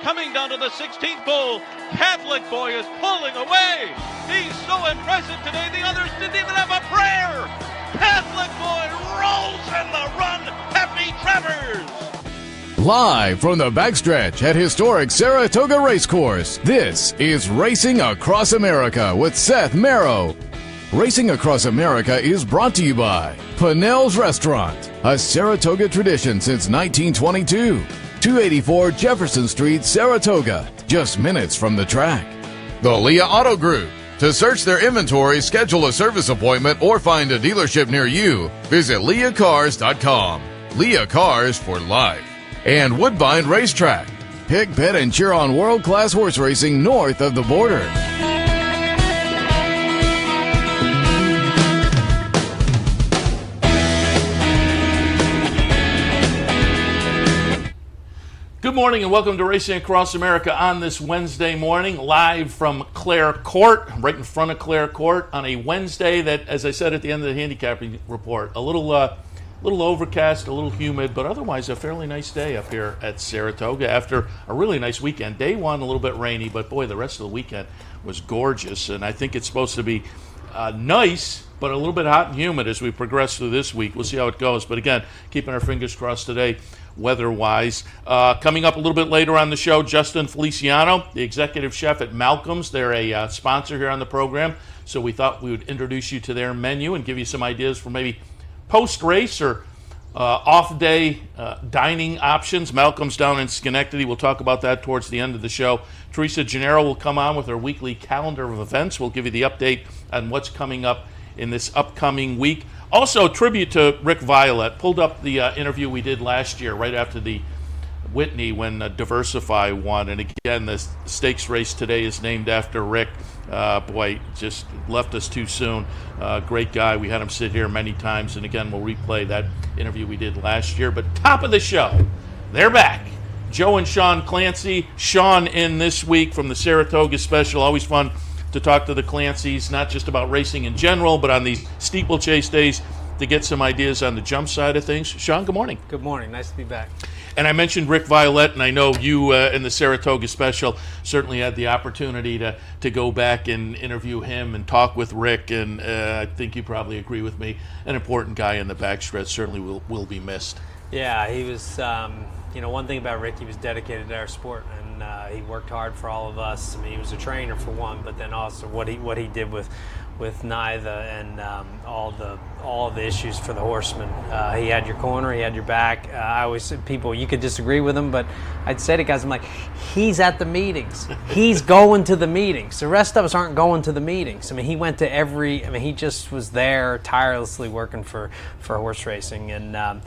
coming down to the 16th pole. Catholic boy is pulling away. He's so impressive today, the others didn't even have a prayer. Catholic boy rolls in the run. Happy Travers. Live from the backstretch at historic Saratoga Race Course, this is Racing Across America with Seth Merrow. Racing Across America is brought to you by Pinnell's Restaurant, a Saratoga tradition since 1922. 284 Jefferson Street, Saratoga, just minutes from the track. The Leah Auto Group. To search their inventory, schedule a service appointment, or find a dealership near you, visit leahcars.com. Leah Cars for life. And Woodbine Racetrack. Pick, bet, and cheer on world-class horse racing north of the border. Good morning and welcome to Racing Across America on this Wednesday morning, live from Clare Court, right in front of Clare Court on a Wednesday that, as I said at the end of the handicapping report, a little overcast, a little humid, but otherwise a fairly nice day up here at Saratoga after a really nice weekend. Day one, a little bit rainy, but boy, the rest of the weekend was gorgeous, and I think it's supposed to be nice, but a little bit hot and humid as we progress through this week. We'll see how it goes, but again, keeping our fingers crossed today weather-wise. Coming up a little bit later on the show, Justin Feliciano, the executive chef at Malcom's. They're a sponsor here on the program, so we thought we would introduce you to their menu and give you some ideas for maybe post-race or off-day dining options. Malcolm's down in Schenectady. We'll talk about that towards the end of the show. Teresa Genaro will come on with her weekly calendar of events. We'll give you the update on what's coming up in this upcoming week. Also, tribute to Rick Violette. Pulled up the interview we did last year right after the Whitney when Diversify won. And again, the stakes race today is named after Rick. Boy, just left us too soon. Great guy. We had him sit here many times. And again, we'll replay that interview we did last year. But top of the show, they're back. Joe and Sean Clancy. Sean in this week from the Saratoga Special. Always fun to talk to the Clancys, not just about racing in general, but on these steeplechase days to get some ideas on the jump side of things. Sean, good morning. Good morning. Nice to be back. And I mentioned Rick Violette, and I know you in the Saratoga Special certainly had the opportunity to go back and interview him and talk with Rick, and I think you probably agree with me. An important guy in the backstretch, certainly will be missed. Yeah, he was, one thing about Rick, he was dedicated to our sport, and he worked hard for all of us. I mean, he was a trainer for one, but then also what he did with NIDA and all the issues for the horsemen. He had your corner, he had your back. I always said, people, you could disagree with him, but I'd say to guys, I'm like, he's at the meetings. He's going to the meetings. The rest of us aren't going to the meetings. I mean, he went to he just was there tirelessly working for horse racing, and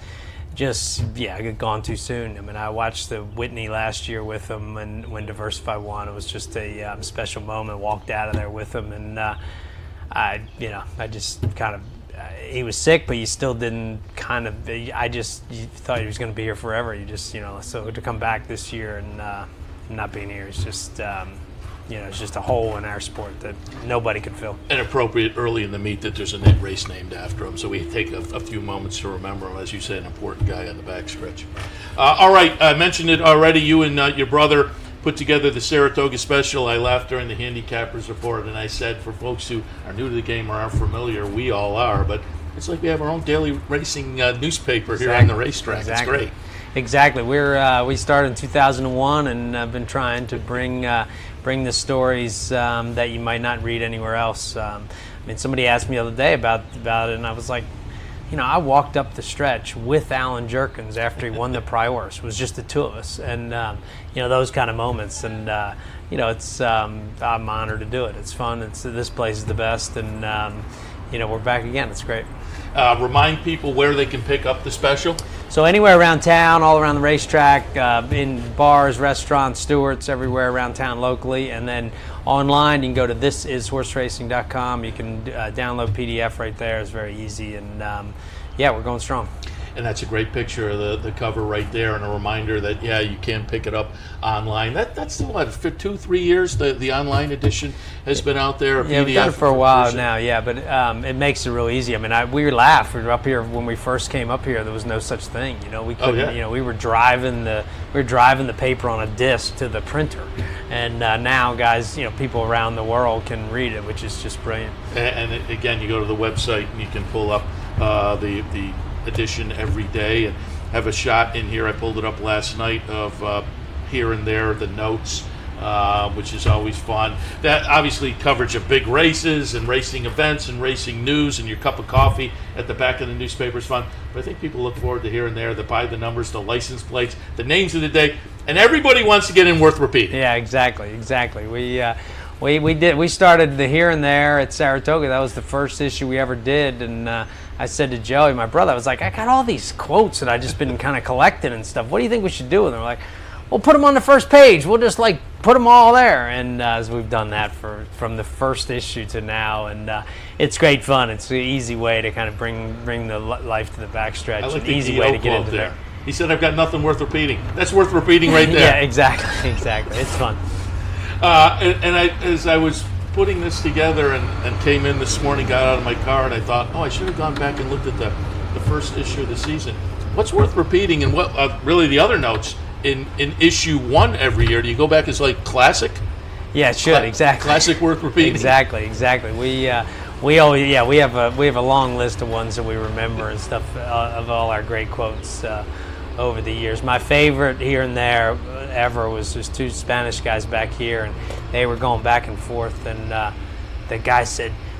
gone too soon. I mean, I watched the Whitney last year with him, and when Diversify won, it was just a special moment. Walked out of there with him, and I just kind of, he was sick, but you still didn't you thought he was going to be here forever. You just, so to come back this year and not being here is just, it's just a hole in our sport that nobody could fill. And appropriate early in the meet that there's a race named after him, so we take a few moments to remember him. As you say, an important guy on the backstretch. All right, I mentioned it already. You and your brother put together the Saratoga Special. I laughed during the handicappers report, and I said, for folks who are new to the game or aren't familiar, we all are, but it's like we have our own daily racing newspaper here on the racetrack. Exactly. It's great. Exactly. We started in 2001, and I've been trying to bring the stories that you might not read anywhere else. Somebody asked me the other day about it, and I was like, I walked up the stretch with Alan Jerkins after he won the Priors. It was just the two of us, and those kind of moments. And it's I'm honored to do it. It's fun. This place is the best, and we're back again. It's great. Remind people where they can pick up the special. So anywhere around town, all around the racetrack, in bars, restaurants, Stewart's, everywhere around town locally. And then online, you can go to thisishorseracing.com. You can download PDF right there. It's very easy. And, we're going strong. and that's a great picture of the cover right there, and a reminder that you can pick it up online. That's what, for 2-3 years the online edition has been out there. Yeah, we've done it for a while now. Yeah, but it makes it real easy. I mean, we laughed. We were up here when we first came up here. There was no such thing. We couldn't. We were driving the paper on a disc to the printer, and now guys, people around the world can read it, which is just brilliant. And again, you go to the website and you can pull up the edition every day and have a shot in here. I pulled it up last night of here and there the notes, which is always fun. That obviously coverage of big races and racing events and racing news, and your cup of coffee at the back of the newspaper is fun. But I think people look forward to here and there, by the numbers, the license plates, the names of the day, and everybody wants to get in worth repeating. Yeah, exactly. We started the here and there at Saratoga. That was the first issue we ever did, and I said to Joey, my brother, I was like, I got all these quotes that I just been kind of collecting and stuff. What do you think we should do with them? We're like, we'll put them on the first page. We'll just put them all there, and as we've done that from the first issue to now, and it's great fun. It's an easy way to kind of bring the life to the backstretch. I like an the easy way to get into there. He said, I've got nothing worth repeating. That's worth repeating right there. Yeah, exactly. It's fun. As I was putting this together and came in this morning, got out of my car, and I thought, I should have gone back and looked at the first issue of the season. What's worth repeating, and what really the other notes in issue 1 every year? Do you go back as classic? Yeah, it should. Exactly. Classic worth repeating. Exactly. We always we have a long list of ones that we remember and stuff of all our great quotes over the years. My favorite here and there ever was just 2 Spanish guys back here, and they were going back and forth, and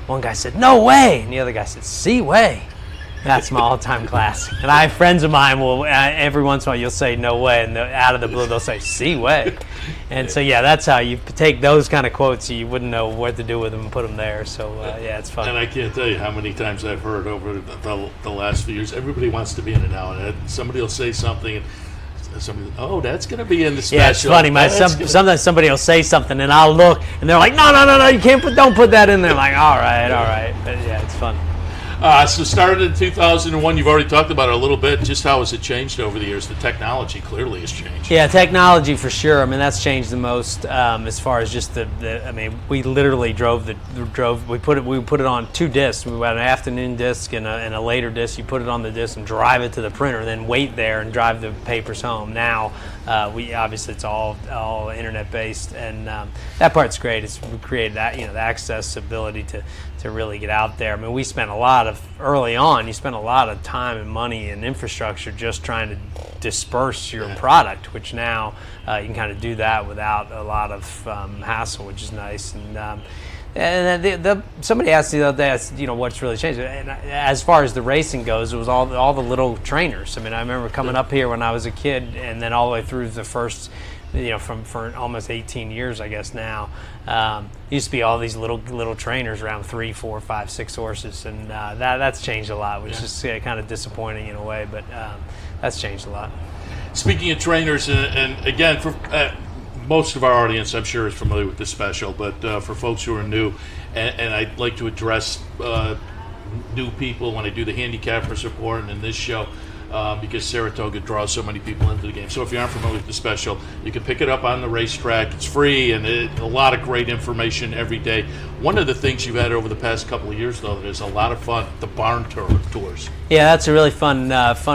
one guy said, "No way," and the other guy said, "See way." That's my all-time classic. And I have friends of mine will every once in a while you'll say "no way," and out of the blue they'll say "see way." And so that's how you take those kind of quotes. You wouldn't know what to do with them and put them there. So it's fun. And I can't tell you how many times I've heard over the last few years. Everybody wants to be in it now, and somebody will say something, and somebody, that's going to be in the special. Yeah, it's funny. Sometimes somebody will say something, and I'll look, and they're like, "No, you can't don't put that in there." I'm like, all right. But it's fun. So started in 2001. You've already talked about it a little bit. Just how has it changed over the years? The technology clearly has changed. Yeah, technology for sure. I mean, that's changed the most as far as just we literally we put it on 2 discs. We had an afternoon disc and a later disc. You put it on the disc and drive it to the printer, and then wait there and drive the papers home. Now, obviously it's all internet based, and that part's great. We created that, the accessibility to really get out there. I mean, we spent early on, you spent a lot of time and money and infrastructure just trying to disperse your product, which now you can kind of do that without a lot of hassle, which is nice. And somebody asked the other day, what's really changed. And as far as the racing goes, it was all the little trainers. I mean, I remember coming up here when I was a kid, and then all the way through the first, for almost 18 years, I guess now. Used to be all these little trainers around 3, 4, 5, 6 horses, and that's changed a lot, which is kind of disappointing in a way, but that's changed a lot. Speaking of trainers, and again, for most of our audience, I'm sure, is familiar with this special, but for folks who are new, and I'd like to address new people when I do the handicappers report and in this show, because Saratoga draws so many people into the game. So if you aren't familiar with the special, you can pick it up on the racetrack. It's free, and a lot of great information every day. One of the things you've had over the past couple of years, though, that is a lot of fun, the barn tours. Yeah, that's a really fun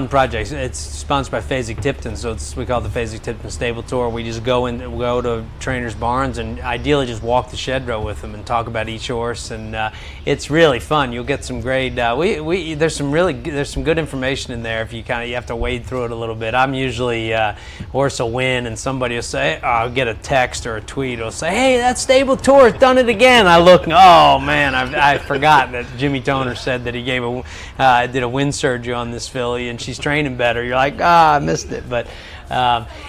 project. It's sponsored by Fasig-Tipton, so we call it the Fasig-Tipton Stable Tour. We just go to trainers' barns and ideally just walk the shed row with them and talk about each horse, and it's really fun. You'll get some great. There's some good information in there if you have to wade through it a little bit. I'm usually horse will win, and somebody will say, I'll get a text or a tweet. It'll say, "Hey, that Stable Tour has done it again." I look, oh man, I forgot that Jimmy Toner said that he did a wind surgery on this filly, and she's training better. You're like, I missed it, but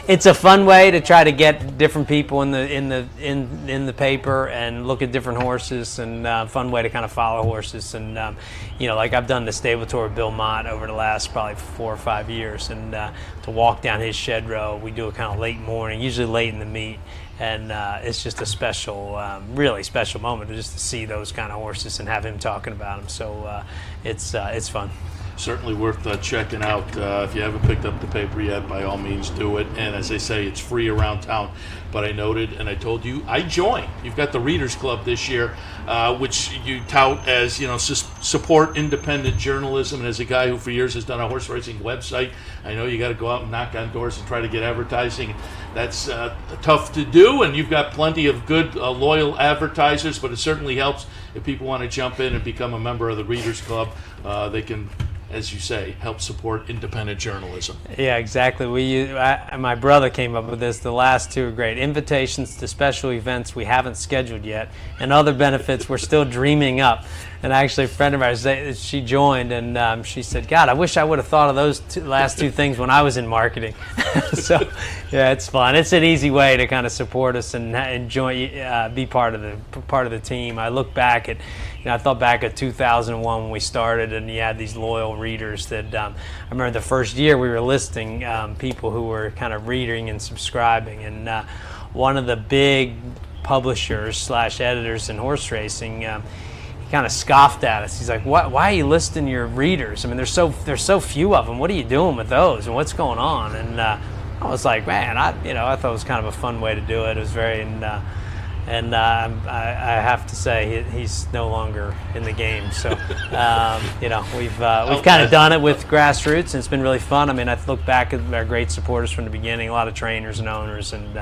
it's a fun way to try to get different people in the paper and look at different horses, and fun way to kind of follow horses. And like I've done the Stable Tour with Bill Mott over the last probably 4 or 5 years, and to walk down his shed row, we do it kind of late morning, usually late in the meet. And it's just a special, really special moment just to see those kind of horses and have him talking about them. So it's fun. certainly worth checking out. If you haven't picked up the paper yet, by all means do it. And as I say, it's free around town. But I noted, and I told you, I joined. You've got the Readers Club this year, which you tout as, support independent journalism. And as a guy who for years has done a horse racing website, I know you got to go out and knock on doors and try to get advertising. That's tough to do, and you've got plenty of good, loyal advertisers, but it certainly helps if people want to jump in and become a member of the Readers Club. They can, as you say, help support independent journalism. Yeah, exactly. My brother came up with this. The last two are great. Invitations to special events we haven't scheduled yet, and other benefits we're still dreaming up. And actually, a friend of ours, she joined, and she said, God, I wish I would have thought of those last two things when I was in marketing. So, yeah, it's fun. It's an easy way to kind of support us and join, be part of the team. I look back at, I thought back at 2001 when we started, and you had these loyal readers that I remember the first year we were listing people who were kind of reading and subscribing, and one of the big publishers / editors in horse racing, he kind of scoffed at us. He's like, why are you listing your readers? I mean, there's so few of them. What are you doing with those, and what's going on? And I was like, man, I thought it was kind of a fun way to do it. It was very, and I have to say he's no longer in the game. So we've kind of done it with grassroots, and it's been really fun. I mean, I look back at our great supporters from the beginning, a lot of trainers and owners, and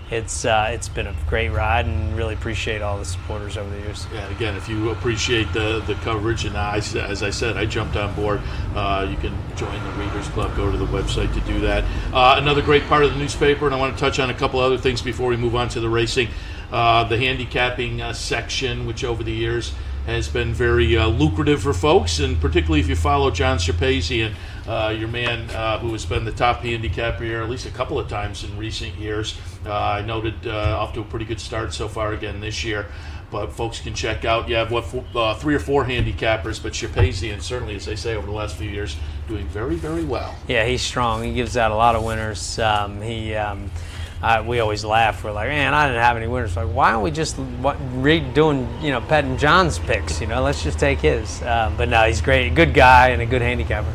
it's been a great ride, and really appreciate all the supporters over the years. Yeah, again, if you appreciate the coverage, and as I said, I jumped on board. You can join the Readers Club, go to the website to do that. Another great part of the newspaper, and I want to touch on a couple other things before we move on to the racing. The handicapping section, which over the years has been very lucrative for folks, and particularly if you follow John Shapazian, your man who has been the top handicapper here at least a couple of times in recent years. I noted off to a pretty good start so far again this year, but folks can check out. You have 3 or 4 handicappers, but Shapazian certainly, as they say, over the last few years, doing very, very well. Yeah, he's strong. He gives out a lot of winners. We always laugh. We're like, man, I didn't have any winners. Like, why don't we just doing, petting John's picks? Let's just take his. But no, he's great, good guy, and a good handicapper.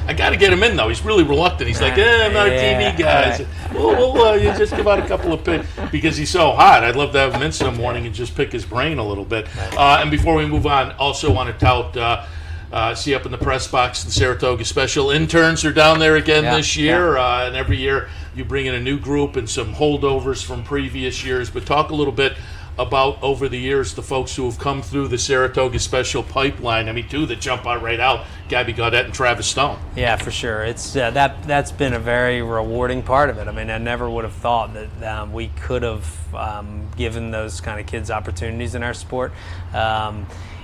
I got to get him in though. He's really reluctant. He's like, I'm not a TV guy. Right. Well, you just give out a couple of picks because he's so hot. I'd love to have him in some morning and just pick his brain a little bit. And before we move on, also want to tout. See up in the press box, the Saratoga Special interns are down there again this year, and every year you bring in a new group and some holdovers from previous years. But talk a little bit about, over the years, the folks who have come through the Saratoga Special pipeline. I mean, 2 that jump right out, Gabby Gaudette and Travis Stone. Yeah, for sure. It's that's been a very rewarding part of it. I mean, I never would have thought that we could have given those kind of kids opportunities in our sport.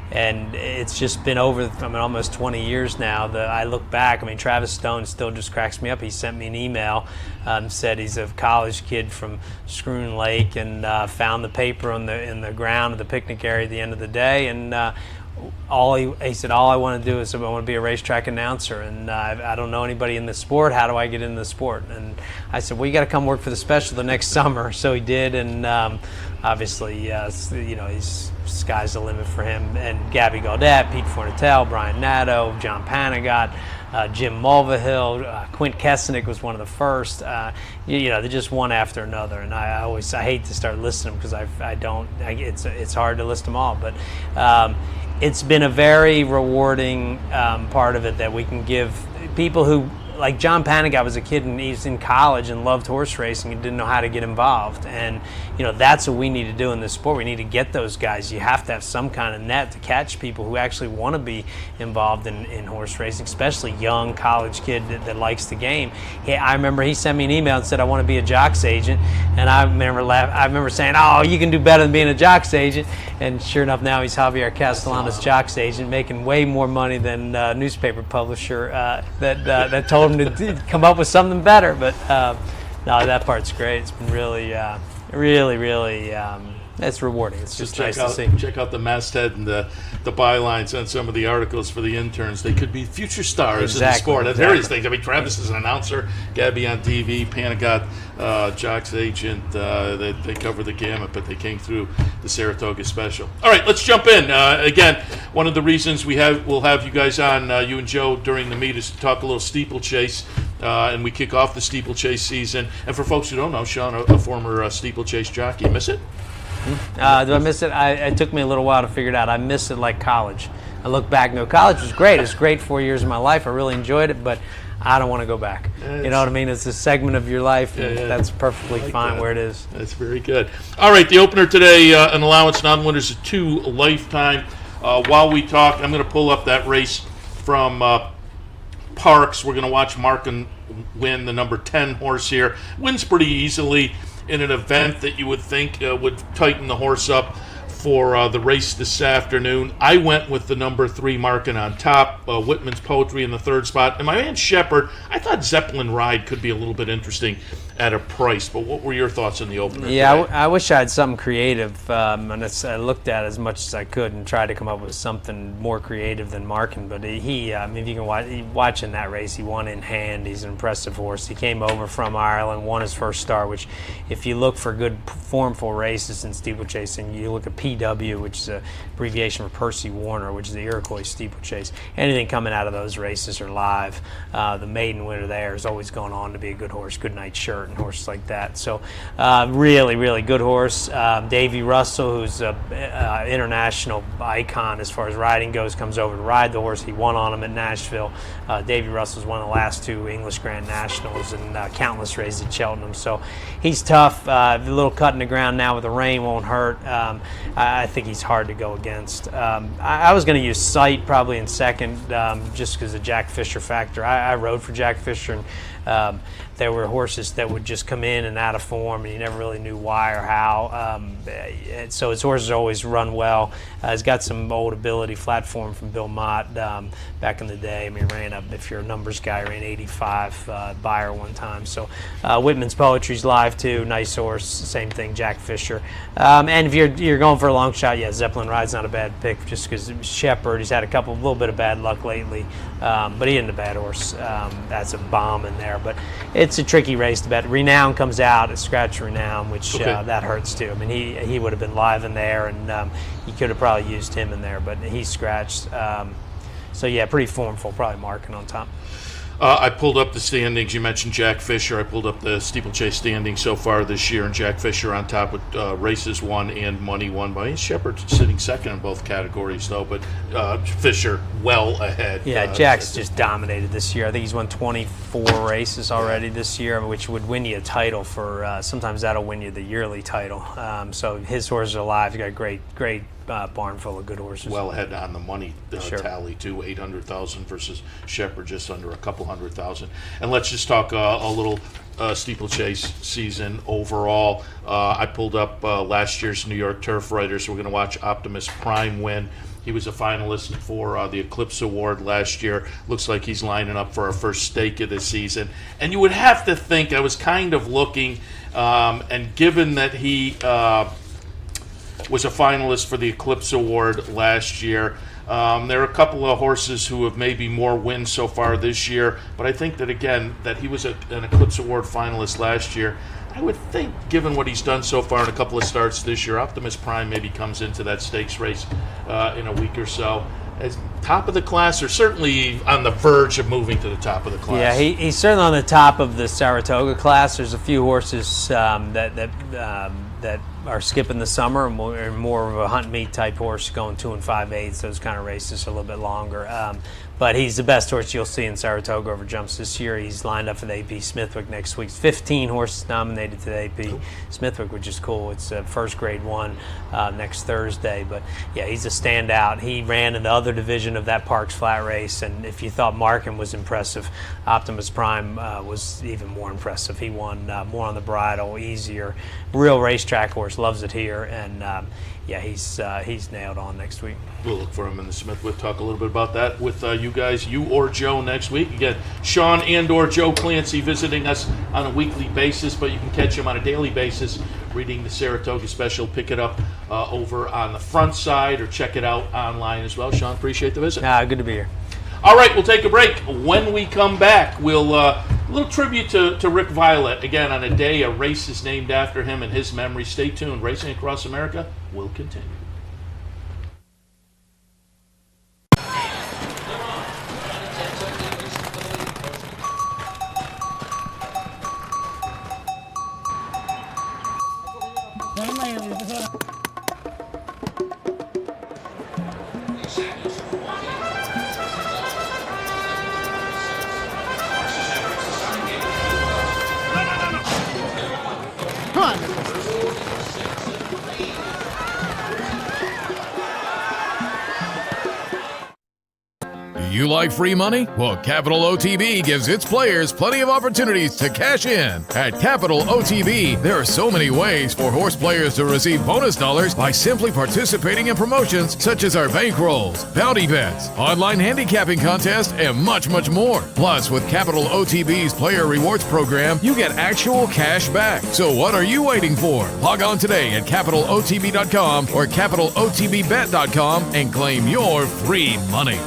And it's just been almost 20 years now that I look back. I mean, Travis Stone still just cracks me up. He sent me an email, said he's a college kid from Schroon Lake, and found the paper in the ground of the picnic area at the end of the day. And he said, all I want to do is I want to be a racetrack announcer, and I don't know anybody in the sport. How do I get into the sport? And I said, well, you got to come work for the Special the next summer. So he did, and obviously, he's sky's the limit for him. And Gabby Gaudette, Pete Fornatel, Brian Nadeau, John Panagot, Jim Mulvihill, Quint Kesenick was one of the first. They're just one after another, and I hate to start listing them because it's hard to list them all, but it's been a very rewarding part of it that we can give people who, like John Panagot was a kid and he's in college and loved horse racing and didn't know how to get involved. And, that's what we need to do in this sport. We need to get those guys. You have to have some kind of net to catch people who actually want to be involved in horse racing, especially young college kid that likes the game. I remember he sent me an email and said, I want to be a jocks agent. And I remember saying, oh, you can do better than being a jocks agent. And sure enough, now he's Javier Castellanos' jocks agent, making way more money than a newspaper publisher that told him to come up with something better. But no, that part's great. It's been really It's rewarding. It's just nice to see. Check out the masthead and the bylines on some of the articles for the interns. They could be future stars in the sport. Various things. I mean, Travis is an announcer, Gabby on TV, Panagot, Jock's agent. They cover the gamut, but they came through the Saratoga special. All right, let's jump in. Again, one of the reasons we'll have you guys on, you and Joe, during the meet is to talk a little steeplechase. And we kick off the steeplechase season. And for folks who don't know, Sean, a former steeplechase jockey, miss it? Do I miss it? It took me a little while to figure it out. I miss it like college. I look back, college was great. It was great 4 years of my life. I really enjoyed it, but I don't want to go back. You know what I mean? It's a segment of your life, and that's perfectly fine where it is. That's very good. All right, the opener today, an allowance non-winners of 2 lifetime. While we talk, I'm going to pull up that race from Parks. We're going to watch Malcom win, the number 10 horse here. Wins pretty easily in an event that you would think would tighten the horse up for the race this afternoon. I went with the number 3 Malcom on top, Whitman's Poetry in the 3rd spot, and my man Shepard. I thought Zeppelin Ride could be a little bit interesting at a price, but what were your thoughts on the opener? Yeah, I wish I had something creative, and I looked at it as much as I could and tried to come up with something more creative than Malcom, but if you can watch in that race, he won in hand. He's an impressive horse. He came over from Ireland, won his first start, which if you look for good formful races in steeplechasing, you look at PW, which is an abbreviation for Percy Warner, which is the Iroquois steeplechase. Anything coming out of those races are live. The maiden winner there is always going on to be a good horse, Good Night Shirt, and horses like that. So really, really good horse. Davy Russell, who's an international icon as far as riding goes, comes over to ride the horse. He won on him at Nashville. Davy Russell's won the last 2 English Grand Nationals and countless races at Cheltenham. So he's tough. A little cut in the ground now with the rain won't hurt. I think he's hard to go against. I was going to use Sight probably in second just because of the Jack Fisher factor. I rode for Jack Fisher, and there were horses that would just come in and out of form, and you never really knew why or how. So his horses always run well. He's got some old ability, flat form from Bill Mott back in the day. I mean, if you're a numbers guy, ran 85 Beyer one time. So Whitman's Poetry's live too. Nice horse. Same thing, Jack Fisher. And if you're going for a long shot, Zeppelin Ride's not a bad pick just because Shepard, he's had a little bit of bad luck lately, but he isn't a bad horse. That's a bomb in there, but it's a tricky race to bet. Renown comes out at Scratch Renown, which that hurts too. I mean, he would have been live in there, and you could have probably used him in there, but he's scratched. So yeah, pretty formful, probably Malcom on top. I pulled up the standings. You mentioned Jack Fisher. I pulled up the steeplechase standings so far this year, and Jack Fisher on top with races won and money won by Shepard, sitting second in both categories, though. But Fisher well ahead. Yeah, Jack's just dominated this year. I think he's won 24 races already this year, which would win you a title for. Sometimes that'll win you the yearly title. So his horses are alive. He's got a great barn full of good horses. Well ahead on the money tally too, 800,000 versus Shepard just under a couple 100,000. And let's just talk a little steeplechase season overall. I pulled up last year's New York Turf Riders. So we're going to watch Optimus Prime win. He was a finalist for the Eclipse Award last year. Looks like he's lining up for our first stake of the season. And you would have to think, I was kind of looking, and given that he was a finalist for the Eclipse Award last year, there are a couple of horses who have maybe more wins so far this year, but I think that, again, that he was an Eclipse Award finalist last year. I would think, given what he's done so far in a couple of starts this year, Optimus Prime maybe comes into that stakes race in a week or so as top of the class, or certainly on the verge of moving to the top of the class. Yeah, he's certainly on the top of the Saratoga class. There's a few horses that are skipping the summer, and more of a hunt meet type horse, going 2 5/8. Those kind of races are a little bit longer. But he's the best horse you'll see in Saratoga over jumps this year. He's lined up for the AP Smithwick next week. 15 horses nominated to the AP Smithwick, which is cool. It's first grade 1 next Thursday. But yeah, he's a standout. He ran in the other division of that Parks Flat race, and if you thought Malcom was impressive, Optimus Prime was even more impressive. He won more on the bridle, easier, real racetrack horse, loves it here, and yeah, he's nailed on next week. We'll look for him in the Smithwick. Talk a little bit about that with you guys, you or Joe, next week. Again, Sean and or Joe Clancy visiting us on a weekly basis, but you can catch him on a daily basis reading the Saratoga special. Pick it up over on the front side or check it out online as well. Sean, appreciate the visit. Good to be here. All right, we'll take a break. When we come back, we'll a little tribute to Rick Violette. Again, on a day a race is named after him in his memory. Stay tuned. Racing Across America will continue. You like free money? Well, Capital OTB gives its players plenty of opportunities to cash in. At Capital OTB, there are so many ways for horse players to receive bonus dollars by simply participating in promotions such as our bankrolls, bounty bets, online handicapping contests, and much, much more. Plus, with Capital OTB's Player Rewards program, you get actual cash back. So what are you waiting for? Log on today at CapitalOTB.com or CapitalOTBBet.com and claim your free money.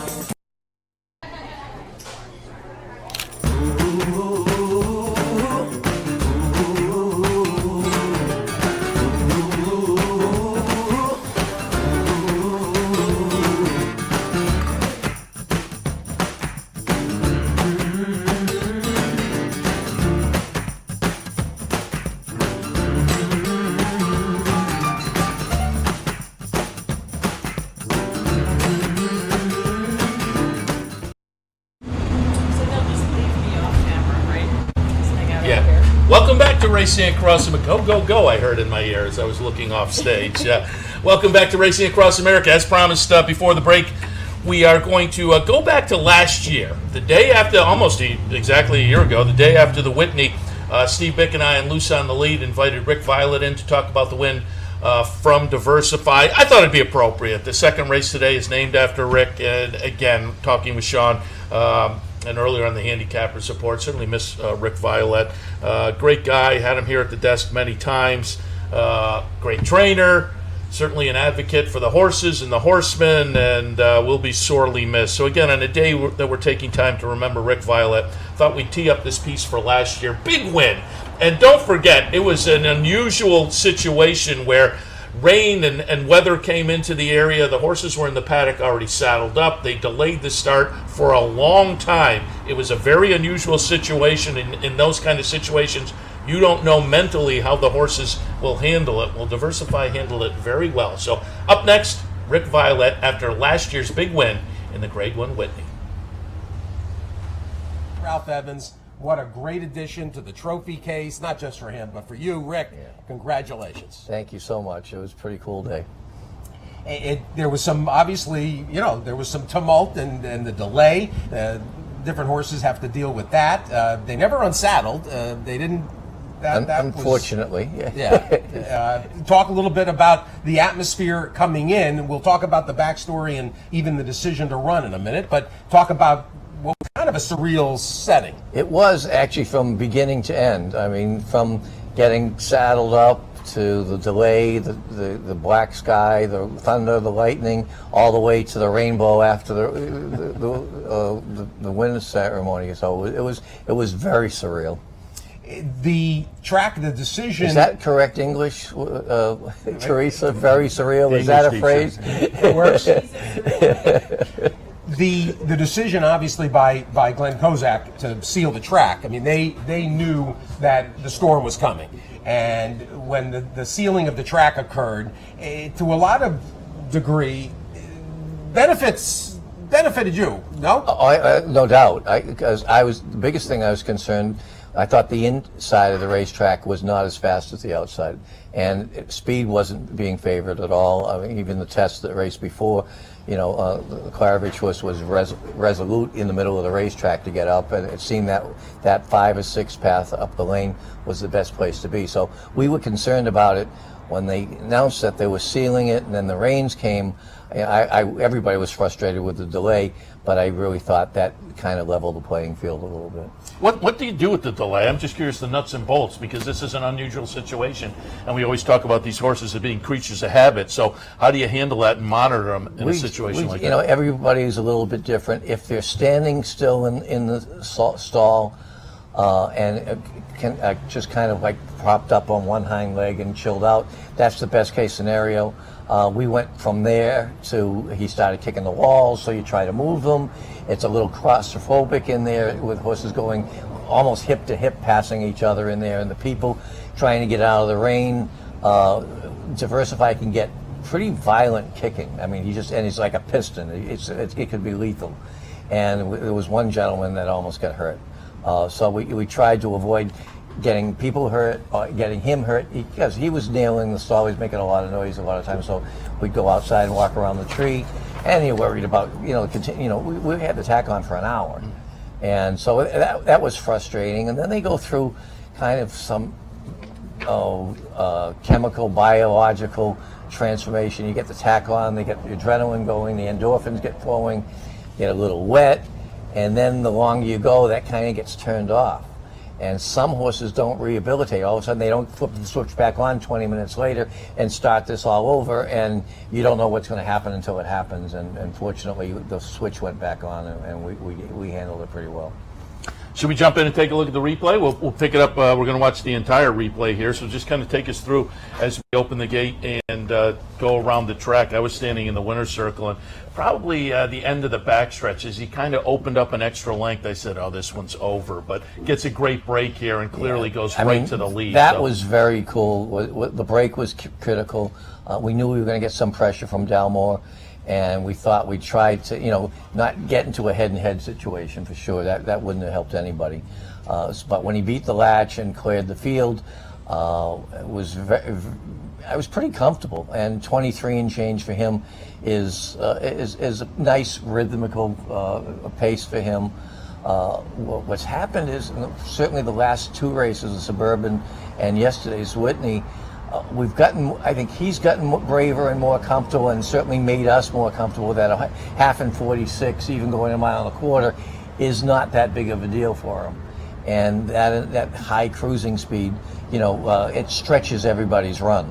Welcome back to Racing Across America. Go, go, go, I heard in my ear as I was looking off stage. Welcome back to Racing Across America. As promised before the break, we are going to go back to last year. The day after, almost exactly a year ago, the day after the Whitney, Steve Byk and I and Loose on the Lead invited Rick Violette in to talk about the win from Diversify. I thought it'd be appropriate. The second race today is named after Rick. And again, talking with Sean, and earlier on the handicapper support, certainly miss Rick Violette. Great guy, had him here at the desk many times. Great trainer, certainly an advocate for the horses and the horsemen, and will be sorely missed. So again, on a day that we're taking time to remember Rick Violette, thought we'd tee up this piece for last year. Big win. And don't forget, it was an unusual situation where rain and weather came into the area. The horses were in the paddock already saddled up. They delayed the start for a long time. It was a very unusual situation. In those kind of situations, you don't know mentally how the horses will handle it. Well, Diversify handled it very well. So up next, Rick Violette after last year's big win in the Grade 1 Whitney. Ralph Evans, what a great addition to the trophy case, not just for him, but for you, Rick. Yeah. Congratulations. Thank you so much. It was a pretty cool day. There was some, obviously, there was some tumult and the delay. Different horses have to deal with that. They never unsaddled. They didn't. Unfortunately. Talk a little bit about the atmosphere coming in. We'll talk about the backstory and even the decision to run in a minute, but talk about what was kind of a surreal setting. It was actually from beginning to end. I mean, from getting saddled up to the delay, the black sky, the thunder, the lightning, all the way to the rainbow after the winter ceremony. So it was very surreal. The track, the decision. Is that correct English, Teresa? Very surreal. Is that a phrase? It works. The decision, obviously, by Glenn Kozak to seal the track. I mean, they knew that the storm was coming, and when the sealing of the track occurred, to a lot of degree, benefited you. No, no doubt. Because the biggest thing I was concerned. I thought the inside of the racetrack was not as fast as the outside, and speed wasn't being favored at all. I mean, even the test that race before, the Claravich horse was resolute in the middle of the racetrack to get up, and it seemed that 5 or 6 path up the lane was the best place to be. So we were concerned about it when they announced that they were sealing it and then the rains came, everybody was frustrated with the delay, but I really thought that kind of leveled the playing field a little bit. What do you do with the delay? I'm just curious, the nuts and bolts, because this is an unusual situation, and we always talk about these horses as being creatures of habit. So how do you handle that and monitor them in a situation like that? You know, everybody is a little bit different. If they're standing still in the stall and just kind of like propped up on one hind leg and chilled out, that's the best case scenario. We went from there to he started kicking the walls, so you try to move them. It's a little claustrophobic in there with horses going almost hip to hip, passing each other in there, and the people trying to get out of the rain. Diversify can get pretty violent kicking. I mean, he's like a piston. It could be lethal. And there was one gentleman that almost got hurt. So we tried to avoid getting people hurt, getting him hurt, because he was nailing the stall. He was making a lot of noise a lot of times. So we'd go outside and walk around the tree, and you're worried about, we had the tack on for an hour. And so that was frustrating. And then they go through kind of some chemical, biological transformation. You get the tack on, they get the adrenaline going, the endorphins get flowing, get a little wet, and then the longer you go, that kind of gets turned off. And some horses don't rehabilitate. All of a sudden, they don't flip the switch back on 20 minutes later and start this all over, and you don't know what's going to happen until it happens. And fortunately, the switch went back on, and we handled it pretty well. Should we jump in and take a look at the replay? We'll pick it up. We're going to watch the entire replay here, so just kind of take us through as we open the gate and go around the track. I was standing in the winner's circle, and probably the end of the backstretch, as he kind of opened up an extra length, I said, oh, this one's over, but gets a great break here and clearly goes right to the lead. That was very cool. The break was critical. We knew we were going to get some pressure from Dalmore, and we thought we'd try to, not get into a head-and-head situation for sure. That wouldn't have helped anybody. But when he beat the latch and cleared the field, I was pretty comfortable. And 23 and change for him is a nice rhythmical pace for him. What's happened is, certainly the last two races, the Suburban and yesterday's Whitney, I think he's gotten braver and more comfortable, and certainly made us more comfortable that a half and 46, even going a mile and a quarter, is not that big of a deal for him. And that high cruising speed, it stretches everybody's run.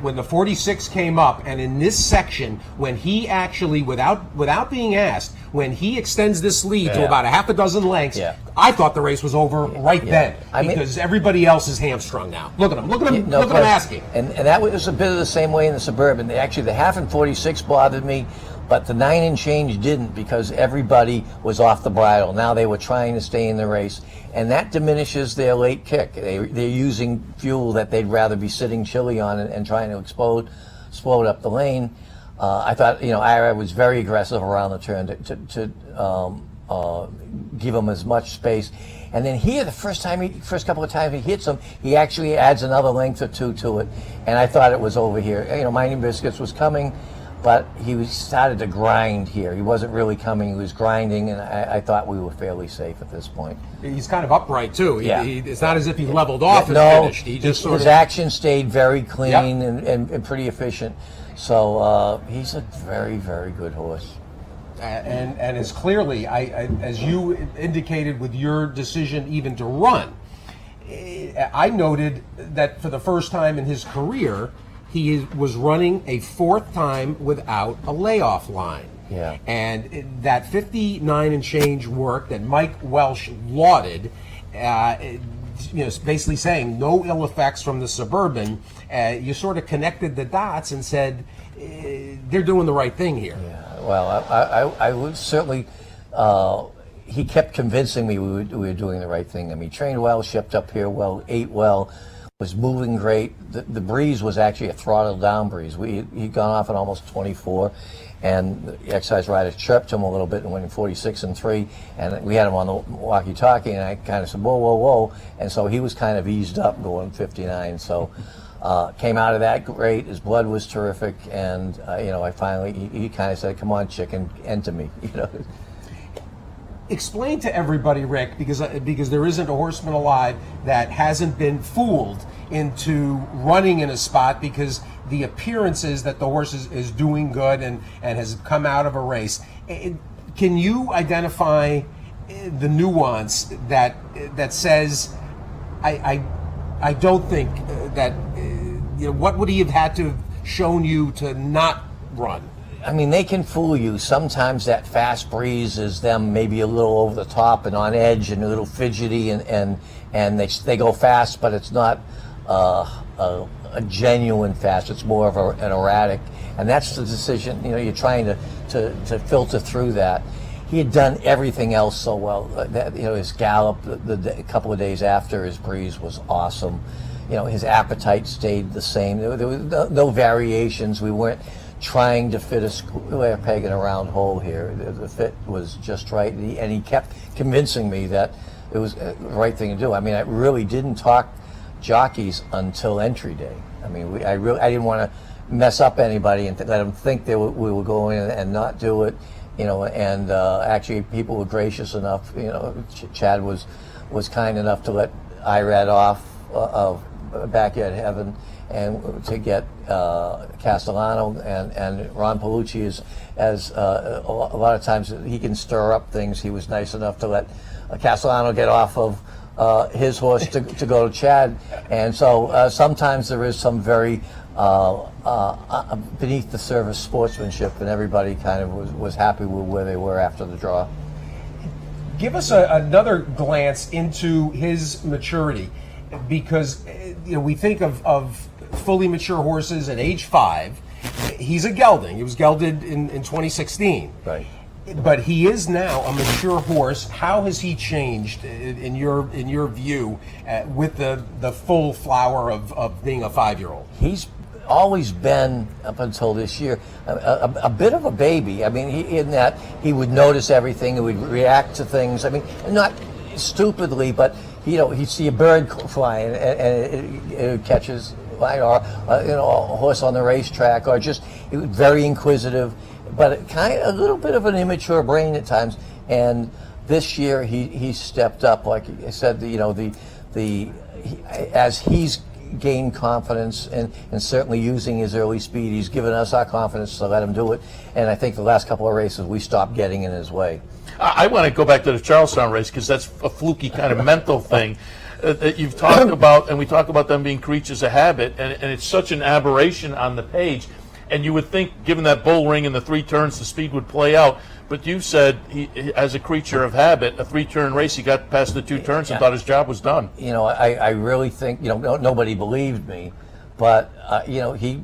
When the 46 came up, and in this section, when he actually, without being asked, when he extends this lead to about a half a dozen lengths, I thought the race was over then, because everybody else is hamstrung now. Look at him asking. And that was a bit of the same way in the Suburban. Actually, the half and 46 bothered me, but the 9 and change didn't, because everybody was off the bridle. Now they were trying to stay in the race, and that diminishes their late kick. They're using fuel that they'd rather be sitting chilly on and trying to explode up the lane. I thought, Ira was very aggressive around the turn to give him as much space. And then here, the first couple of times he hits him, he actually adds another length or two to it. And I thought it was over here. Mining Biscuits was coming, but he started to grind here. He wasn't really coming, he was grinding, and I thought we were fairly safe at this point. He's kind of upright, too. It's not as if he leveled off and finished. He just his action stayed very clean and pretty efficient. So he's a very, very good horse. And as clearly, as you indicated with your decision even to run, I noted that for the first time in his career, he was running a fourth time without a layoff line. Yeah. And that 59 and change work that Mike Welsh lauded, basically saying no ill effects from the Suburban, you sort of connected the dots and said, they're doing the right thing here. Yeah, well, I would certainly, he kept convincing me we were doing the right thing. I mean, trained well, shipped up here well, ate well, was moving great. The breeze was actually a throttle down breeze. He'd gone off at almost 24, and the exercise rider chirped him a little bit and went in 46 and 3, and we had him on the walkie-talkie, and I kind of said, whoa, whoa, whoa, and so he was kind of eased up going 59, so came out of that great. His blood was terrific, and he kind of said, come on, chicken, enter me, Explain to everybody, Rick, because there isn't a horseman alive that hasn't been fooled into running in a spot because the appearance is that the horse is doing good and has come out of a race. Can you identify the nuance that says, I don't think that, what would he have had to have shown you to not run? I mean, they can fool you. Sometimes that fast breeze is them maybe a little over the top and on edge and a little fidgety, and they go fast, but it's not a genuine fast. It's more of an erratic, and that's the decision. You're trying to filter through that. He had done everything else so well. His gallop, a couple of days after his breeze was awesome. His appetite stayed the same. There was no variations. We weren't trying to fit a square peg in a round hole here. The fit was just right, and he kept convincing me that it was the right thing to do. I mean, I really didn't talk jockeys until entry day. I mean, I didn't want to mess up anybody and let them think we were going and not do it. And actually people were gracious enough. Chad was kind enough to let Irad off of Backyard Heaven and to get Castellano and Ron Palucci as a lot of times he can stir up things. He was nice enough to let Castellano get off of his horse to go to Chad, and so sometimes there is some very beneath the surface sportsmanship, and everybody kind of was happy with where they were after the draw. Give us another glance into his maturity, because we think of fully mature horses at age 5. He's a gelding. He was gelded in 2016. Right. But he is now a mature horse. How has he changed in your view with the full flower of being a 5-year-old? He's always been, up until this year, a bit of a baby. I mean, in that he would notice everything, he would react to things. I mean, not stupidly, but he'd see a bird flying and it catches, or a horse on the racetrack, or just he was very inquisitive, but a little bit of an immature brain at times. And this year he stepped up, like I said. As he's gained confidence and certainly using his early speed, he's given us our confidence to let him do it. And I think the last couple of races we stopped getting in his way. I want to go back to the Charlestown race, because that's a fluky kind of mental thing that you've talked about, and we talk about them being creatures of habit, and it's such an aberration on the page. And you would think, given that bull ring and the 3 turns, the speed would play out. But you said, as a creature of habit, a 3-turn race, he got past the 2 turns and thought his job was done. I really think, nobody believed me, but, he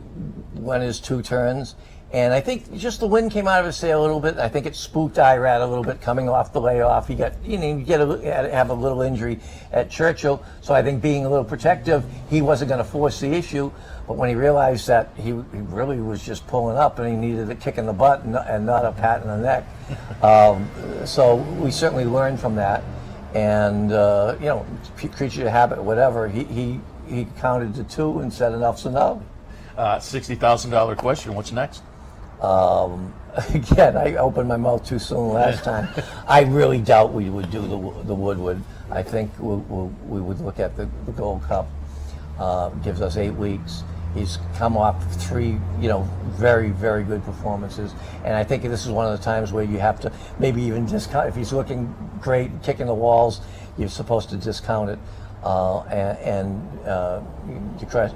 went his 2 turns. And I think just the wind came out of his sail a little bit. I think it spooked Irad a little bit coming off the layoff. He got, have a little injury at Churchill. So I think being a little protective, he wasn't going to force the issue. But when he realized that he really was just pulling up and he needed a kick in the butt and not a pat in the neck. So we certainly learned from that. And, creature of habit, whatever, he counted to 2 and said enough's enough. $60,000 question. What's next? Again, I opened my mouth too soon last time. I really doubt we would do the Woodward. I think we would look at the Gold Cup. Gives us 8 weeks. He's come off 3, very, very good performances. And I think this is one of the times where you have to maybe even discount. If he's looking great, kicking the walls, you're supposed to discount it.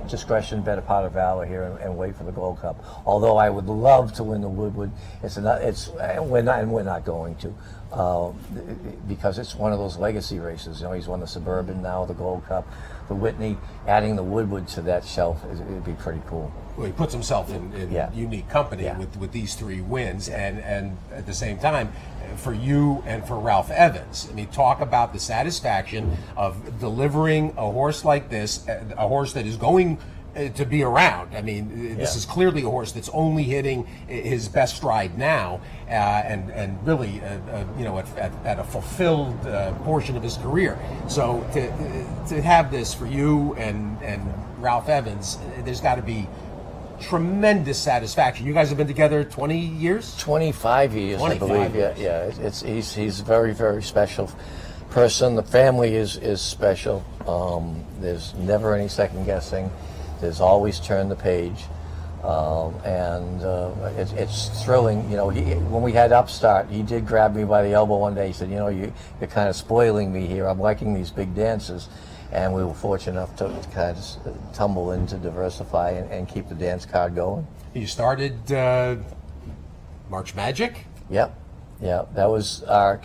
Discretion, better part of valor here, and wait for the Gold Cup. Although I would love to win the Woodward, we're not going to, because it's one of those legacy races. He's won the Suburban, now the Gold Cup, the Whitney. Adding the Woodward to that shelf it'd be pretty cool. Well, he puts himself in unique company with these 3 wins, and at the same time, for you and for Ralph Evans. I mean, talk about the satisfaction of delivering a horse like this, a horse that is going to be around. I mean, this is clearly a horse that's only hitting his best stride now, and really, at a fulfilled portion of his career. So to have this for you and Ralph Evans, there's got to be tremendous satisfaction. You guys have been together 20 years? 25 years, 25 I believe. years. Yeah. He's a very, very special person. The family is special. There's never any second guessing. There's always turn the page. It's thrilling. You know, when we had Upstart, he did grab me by the elbow one day. He said, you know, you're kind of spoiling me here. I'm liking these big dances. And we were fortunate enough to kind of tumble into Diversify and keep the dance card going. You started March Magic? Yep. Yeah, that was our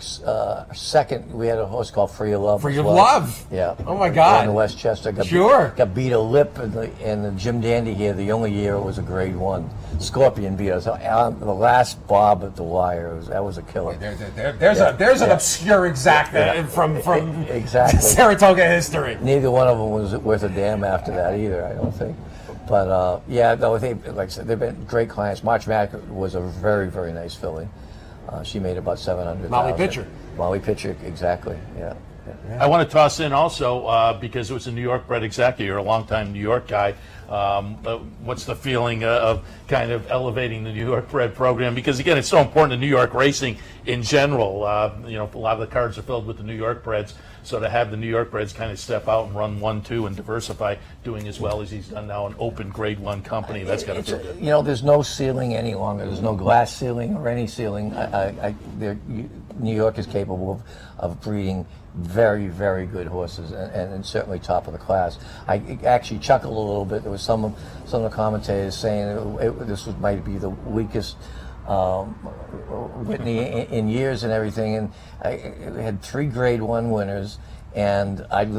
second. We had a horse called Free of Love. Free of Love? Yeah. Oh, my God. In Westchester. Got beat a lip in the Jim Dandy here. The only year it was a grade 1. Scorpion beat us. The last bob at the wire, that was a killer. There's an obscure exact from exactly. Saratoga history. Neither one of them was worth a damn after that either, I don't think. But, like I said, they've been great clients. March Magic was a very, very nice filly. She made about $700,000. Molly Pitcher, exactly. Yeah. I want to toss in also because it was a New York bred executive. You're a longtime New York guy. What's the feeling of kind of elevating the New York bred program? Because again, it's so important to New York racing in general. A lot of the cards are filled with the New York breds. So to have the New York breds kind of step out and run 1-2 and Diversify, doing as well as he's done now, an open grade 1 company, that's got to feel good. You know, there's no ceiling any longer. There's no glass ceiling or any ceiling. New York is capable of breeding very, very good horses, and certainly top of the class. I actually chuckled a little bit. There was some of the commentators saying this might be the weakest Whitney in years and everything, and I had 3 grade 1 winners, and I'd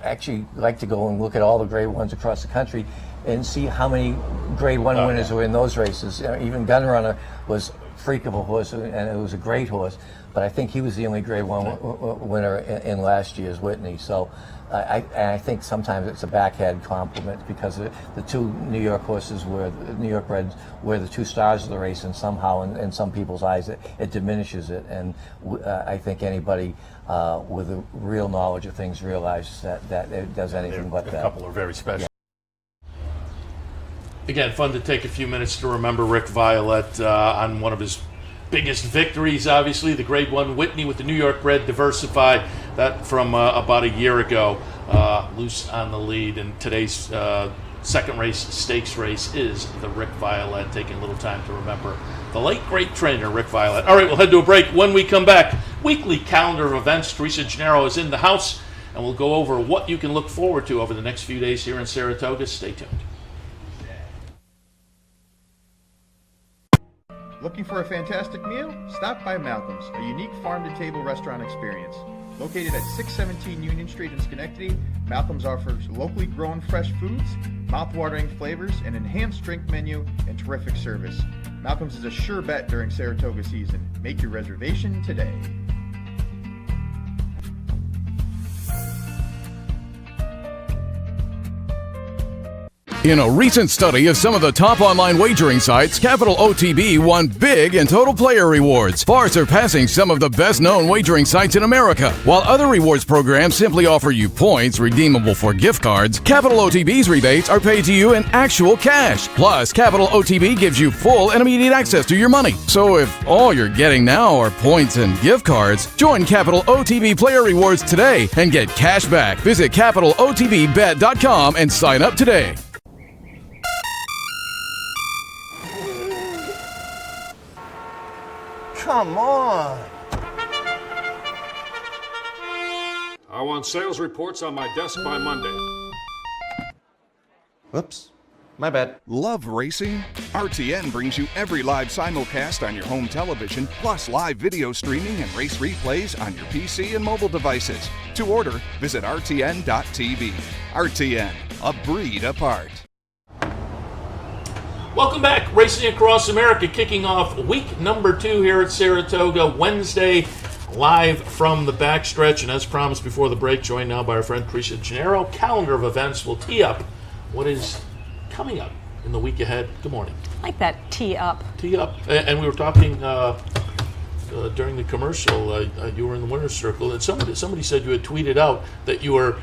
actually like to go and look at all the grade 1s across the country and see how many grade 1 winners were in those races. Even Gunrunner was a freak of a horse, and it was a great horse, but I think he was the only grade 1 winner in last year's Whitney. So I think sometimes it's a backhanded compliment, because the 2 New York horses New York breds were the 2 stars of the race, and somehow in some people's eyes it diminishes it. And I think anybody with a real knowledge of things realizes that it does anything but that. A couple are very special. Yeah. Again, fun to take a few minutes to remember Rick Violette on one of his biggest victories, obviously, the grade 1 Whitney with the New York bred Diversify, that from about a year ago, loose on the lead. And today's second race, stakes race, is the Rick Violette, taking a little time to remember the late great trainer Rick Violette. All right, we'll head to a break. When we come back, weekly calendar of events. Teresa Genaro is in the house, and we'll go over what you can look forward to over the next few days here in Saratoga. Stay tuned. Looking for a fantastic meal? Stop by Malcom's, a unique farm-to-table restaurant experience. Located at 617 Union Street in Schenectady, Malcom's offers locally grown fresh foods, mouth-watering flavors, an enhanced drink menu, and terrific service. Malcom's is a sure bet during Saratoga season. Make your reservation today. In a recent study of some of the top online wagering sites, Capital OTB won big in total player rewards, far surpassing some of the best-known wagering sites in America. While other rewards programs simply offer you points redeemable for gift cards, Capital OTB's rebates are paid to you in actual cash. Plus, Capital OTB gives you full and immediate access to your money. So if all you're getting now are points and gift cards, join Capital OTB Player Rewards today and get cash back. Visit CapitalOTBBet.com and sign up today. Come on. I want sales reports on my desk by Monday. Whoops. My bad. Love racing? RTN brings you every live simulcast on your home television, plus live video streaming and race replays on your PC and mobile devices. To order, visit rtn.tv. RTN, a breed apart. Welcome back. Racing Across America, kicking off week number 2 here at Saratoga, Wednesday, live from the backstretch. And as promised before the break, joined now by our friend Teresa Genaro. Calendar of events will tee up what is coming up in the week ahead. Good morning. I like that, tee up. Tee up. And we were talking during the commercial, you were in the winner's circle, and somebody said you had tweeted out that you were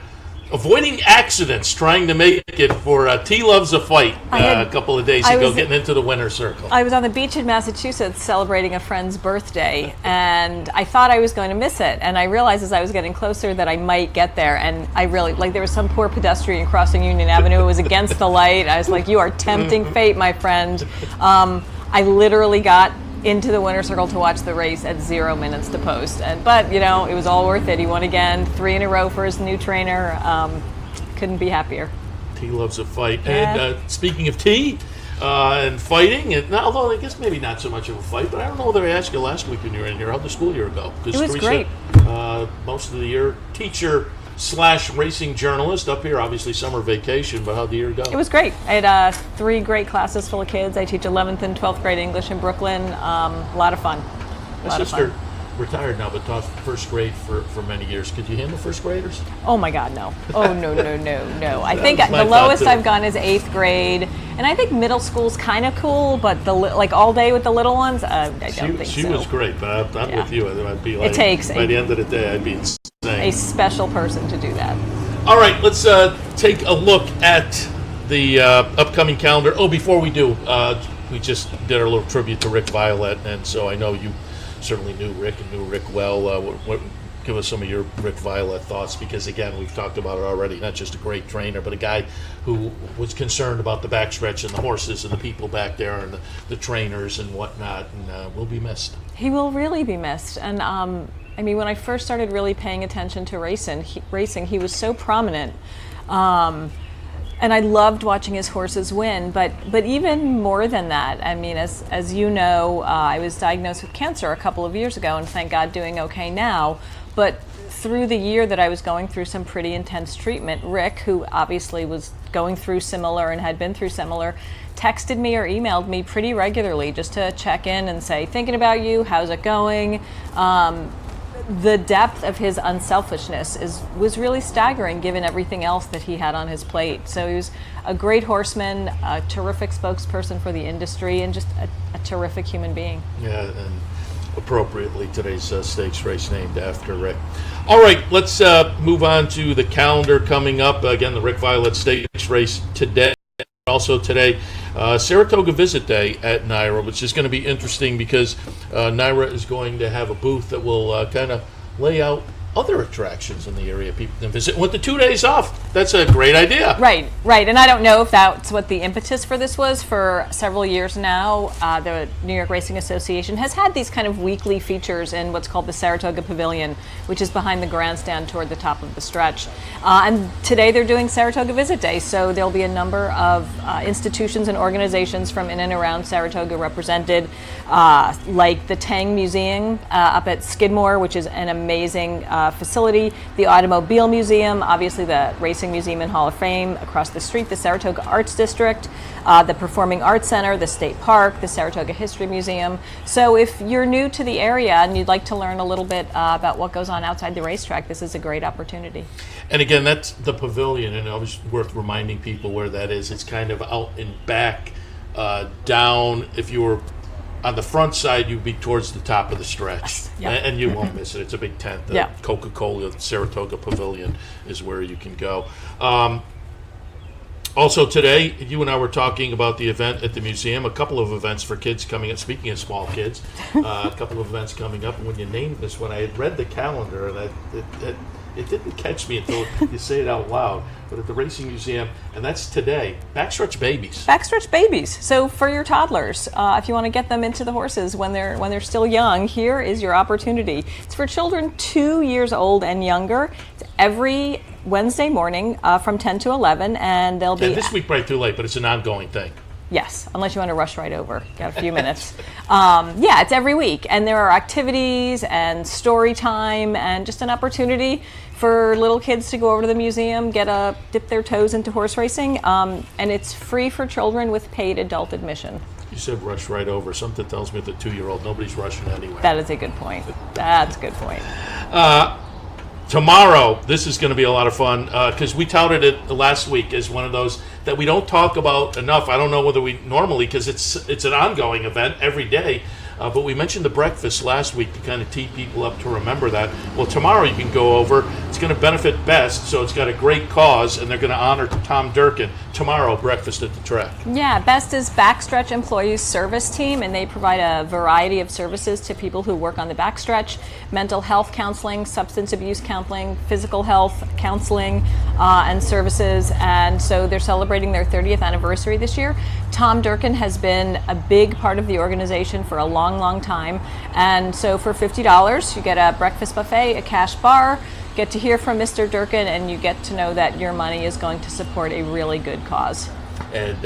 avoiding accidents, trying to make it for T Loves a Fight a couple of days ago, getting into the winner's circle. I was on the beach in Massachusetts celebrating a friend's birthday, and I thought I was going to miss it. And I realized as I was getting closer that I might get there. And I really, there was some poor pedestrian crossing Union Avenue. It was against the light. I was like, you are tempting fate, my friend. I literally got into the winner's circle to watch the race at 0 minutes to post. But, it was all worth it. He won again, 3 in a row for his new trainer. Couldn't be happier. T Loves a Fight. Yeah. And speaking of T and fighting, although I guess maybe not so much of a fight, but I don't know whether I asked you last week when you were in here, how'd the school year go? It was great. Most of the year, teacher / racing journalist up here, obviously summer vacation, but how'd the year go? It was great. I had 3 great classes full of kids. I teach 11th and 12th grade English in Brooklyn. A lot of fun. My sister retired now, but taught first grade for many years. Could you handle first graders? Oh my God, no. Oh, no. I think the lowest I've gone is 8th grade. And I think middle school's kind of cool, but all day with the little ones, I don't think so. She was great, but I'm with you. I'd be it takes by the end of the day, I'd be insane. A special person to do that. All right, let's take a look at the upcoming calendar. Oh, before we do, we just did our little tribute to Rick Violette, and so I know you certainly knew Rick and knew Rick well. Give us some of your Rick Violette thoughts, because again, we've talked about it already. Not just a great trainer, but a guy who was concerned about the backstretch and the horses and the people back there and the trainers and whatnot, and will be missed. He will really be missed. And when I first started really paying attention to racing, he was so prominent. And I loved watching his horses win, but even more than that, as you know, I was diagnosed with cancer a couple of years ago, and thank God doing okay now. But through the year that I was going through some pretty intense treatment, Rick, who obviously was going through similar and had been through similar, texted me or emailed me pretty regularly just to check in and say, thinking about you, how's it going? The depth of his unselfishness was really staggering given everything else that he had on his plate. So he was a great horseman, a terrific spokesperson for the industry, and just a terrific human being. Yeah, and appropriately today's stakes race named after Rick. All right, let's move on to the calendar coming up. Again, the Rick Violette Stakes race today. Also today, Saratoga Visit Day at NYRA, which is going to be interesting because NYRA is going to have a booth that will kind of lay out other attractions in the area people can visit with the 2 days off. That's a great idea. Right. And I don't know if that's what the impetus for this was. For several years now, the New York Racing Association has had these kind of weekly features in what's called the Saratoga Pavilion, which is behind the grandstand toward the top of the stretch. And today they're doing Saratoga Visit Day, so there'll be a number of institutions and organizations from in and around Saratoga represented, like the Tang Museum up at Skidmore, which is an amazing facility, the Automobile Museum, obviously the Racing Museum and Hall of Fame across the street, the Saratoga Arts District, the Performing Arts Center, the State Park, the Saratoga History Museum. So if you're new to the area and you'd like to learn a little bit about what goes on outside the racetrack, this is a great opportunity. And again, that's the pavilion, and always worth reminding people where that is. It's kind of out and back, down. If you were on the front side, you'd be towards the top of the stretch, and you won't miss it. It's a big tent. The Coca-Cola Saratoga Pavilion is where you can go. Also today, you and I were talking about the event at the museum, a couple of events for kids coming up. Speaking of small kids, a couple of events coming up. And when you named this one, I had read the calendar, and it didn't catch me until you say it out loud. But at the Racing Museum, and that's today, Backstretch Babies. Backstretch Babies. So for your toddlers, if you want to get them into the horses when they're still young, here is your opportunity. It's for children 2 years old and younger. It's every Wednesday morning from 10 to 11, and they'll be... And this week right too late, but it's an ongoing thing. Yes, unless you want to rush right over. Got a few minutes. It's every week. And there are activities and story time and just an opportunity for little kids to go over to the museum, dip their toes into horse racing. And it's free for children with paid adult admission. You said rush right over. Something tells me that 2-year-old, nobody's rushing anyway. That is a good point. That's a good point. Tomorrow, this is going to be a lot of fun because we touted it last week as one of those that we don't talk about enough. I don't know whether we normally, because it's an ongoing event every day. But we mentioned the breakfast last week to kind of tee people up to remember that. Well, tomorrow you can go over. It's going to benefit Best, so it's got a great cause, and they're going to honor Tom Durkin tomorrow, breakfast at the track. Yeah, Best is Backstretch Employees Service Team, and they provide a variety of services to people who work on the backstretch: mental health counseling, substance abuse counseling, physical health counseling, and services. And so they're celebrating their 30th anniversary this year. Tom Durkin has been a big part of the organization for a long time. And so for $50, you get a breakfast buffet, a cash bar, get to hear from Mr. Durkin, and you get to know that your money is going to support a really good cause. And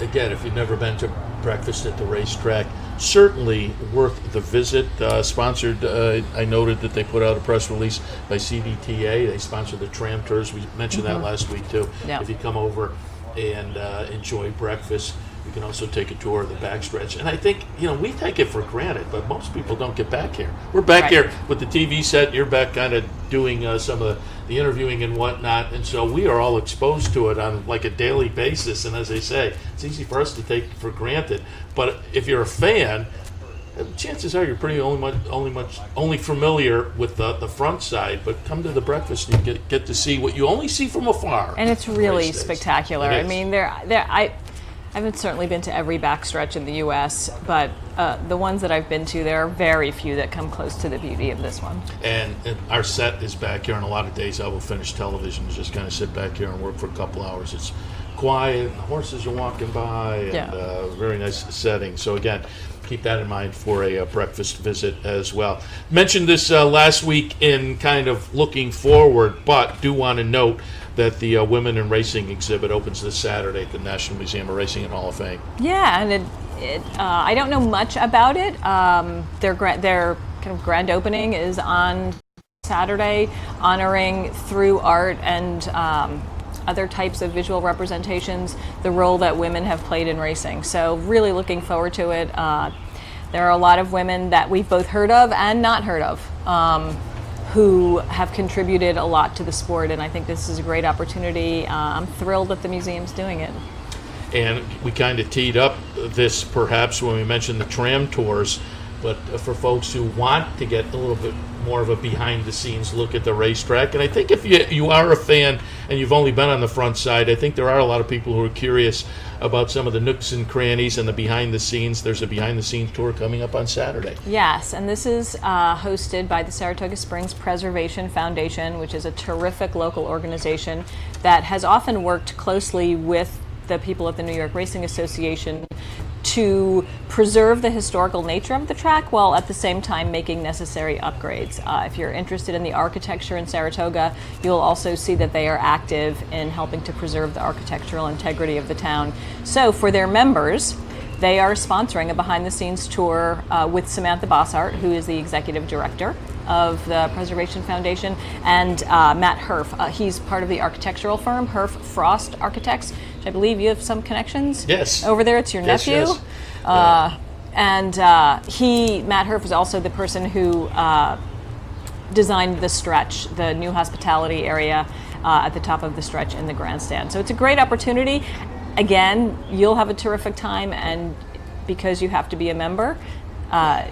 again, if you've never been to breakfast at the racetrack, certainly worth the visit. Sponsored, I noted that they put out a press release by CDTA. They sponsor the tram tours. We mentioned that last week too. Yeah. If you come over and enjoy breakfast, you can also take a tour of the backstretch. And I think, we take it for granted, but most people don't get back here. We're back here with the TV set. You're back kind of doing some of the interviewing and whatnot. And so we are all exposed to it on like a daily basis. And as I say, it's easy for us to take it for granted. But if you're a fan, chances are you're pretty only familiar with the front side, but come to the breakfast and you get to see what you only see from afar. And it's really spectacular. I mean, I haven't certainly been to every backstretch in the U.S., but the ones that I've been to, there are very few that come close to the beauty of this one. And our set is back here, and a lot of days I will finish television, just kind of sit back here and work for a couple hours. It's quiet, and the horses are walking by, and very nice setting. So again, keep that in mind for a breakfast visit as well. Mentioned this last week in kind of looking forward, but do want to note that the Women in Racing exhibit opens this Saturday at the National Museum of Racing and Hall of Fame. Yeah, and I don't know much about it. Their kind of grand opening is on Saturday, honoring through art and other types of visual representations the role that women have played in racing. So really looking forward to it. There are a lot of women that we've both heard of and not heard of who have contributed a lot to the sport, and I think this is a great opportunity. I'm thrilled that the museum's doing it. And we kind of teed up this perhaps when we mentioned the tram tours, but for folks who want to get a little bit more of a behind-the-scenes look at the racetrack, and I think if you are a fan and you've only been on the front side, I think there are a lot of people who are curious about some of the nooks and crannies and the behind-the-scenes. There's a behind-the-scenes tour coming up on Saturday. Yes, and this is hosted by the Saratoga Springs Preservation Foundation, which is a terrific local organization that has often worked closely with the people at the New York Racing Association to preserve the historical nature of the track while at the same time making necessary upgrades. If you're interested in the architecture in Saratoga, you'll also see that they are active in helping to preserve the architectural integrity of the town. So for their members, they are sponsoring a behind-the-scenes tour with Samantha Bossart, who is the executive director of the Preservation Foundation, and Matt Herf. He's part of the architectural firm, Herf Frost Architects, which I believe you have some connections over there. It's your nephew. Yes. And Matt Herf is also the person who designed the stretch, the new hospitality area at the top of the stretch in the grandstand. So it's a great opportunity. Again, you'll have a terrific time, and because you have to be a member,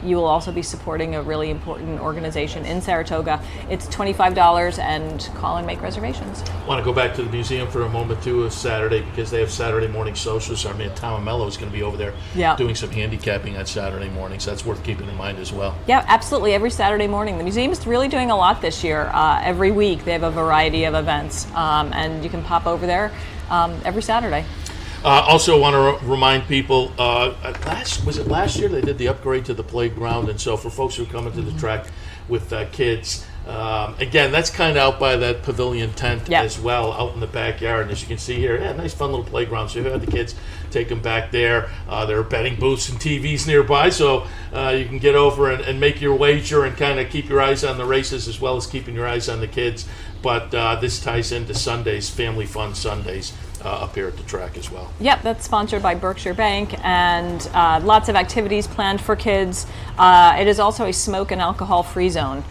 you will also be supporting a really important organization in Saratoga. It's $25, and call and make reservations. I want to go back to the museum for a moment too, Saturday, because they have Saturday morning socials. Our man Tom Mello is going to be over there doing some handicapping on Saturday morning, so that's worth keeping in mind as well. Yeah, absolutely. Every Saturday morning. The museum is really doing a lot this year. Every week they have a variety of events, and you can pop over there every Saturday. Also want to remind people, was it last year they did the upgrade to the playground? And so for folks who come into the track with kids, again, that's kind of out by that pavilion tent as well, out in the backyard. And as you can see here, nice fun little playground. So if you have the kids, take them back there. There are betting booths and TVs nearby, so you can get over and make your wager and kind of keep your eyes on the races as well as keeping your eyes on the kids. But this ties into Sundays, Family Fun Sundays. Up here at the track as well. Yep, that's sponsored by Berkshire Bank, and lots of activities planned for kids. It is also a smoke and alcohol-free zone.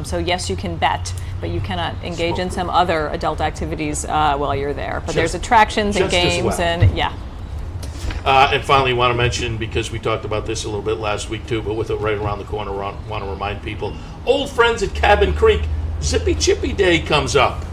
So yes, you can bet, but you cannot engage in some other adult activities while you're there. But there's attractions and games, and And finally, want to mention, because we talked about this a little bit last week too, but with it right around the corner, want to remind people, old friends at Cabin Creek, Zippy Chippy Day comes up.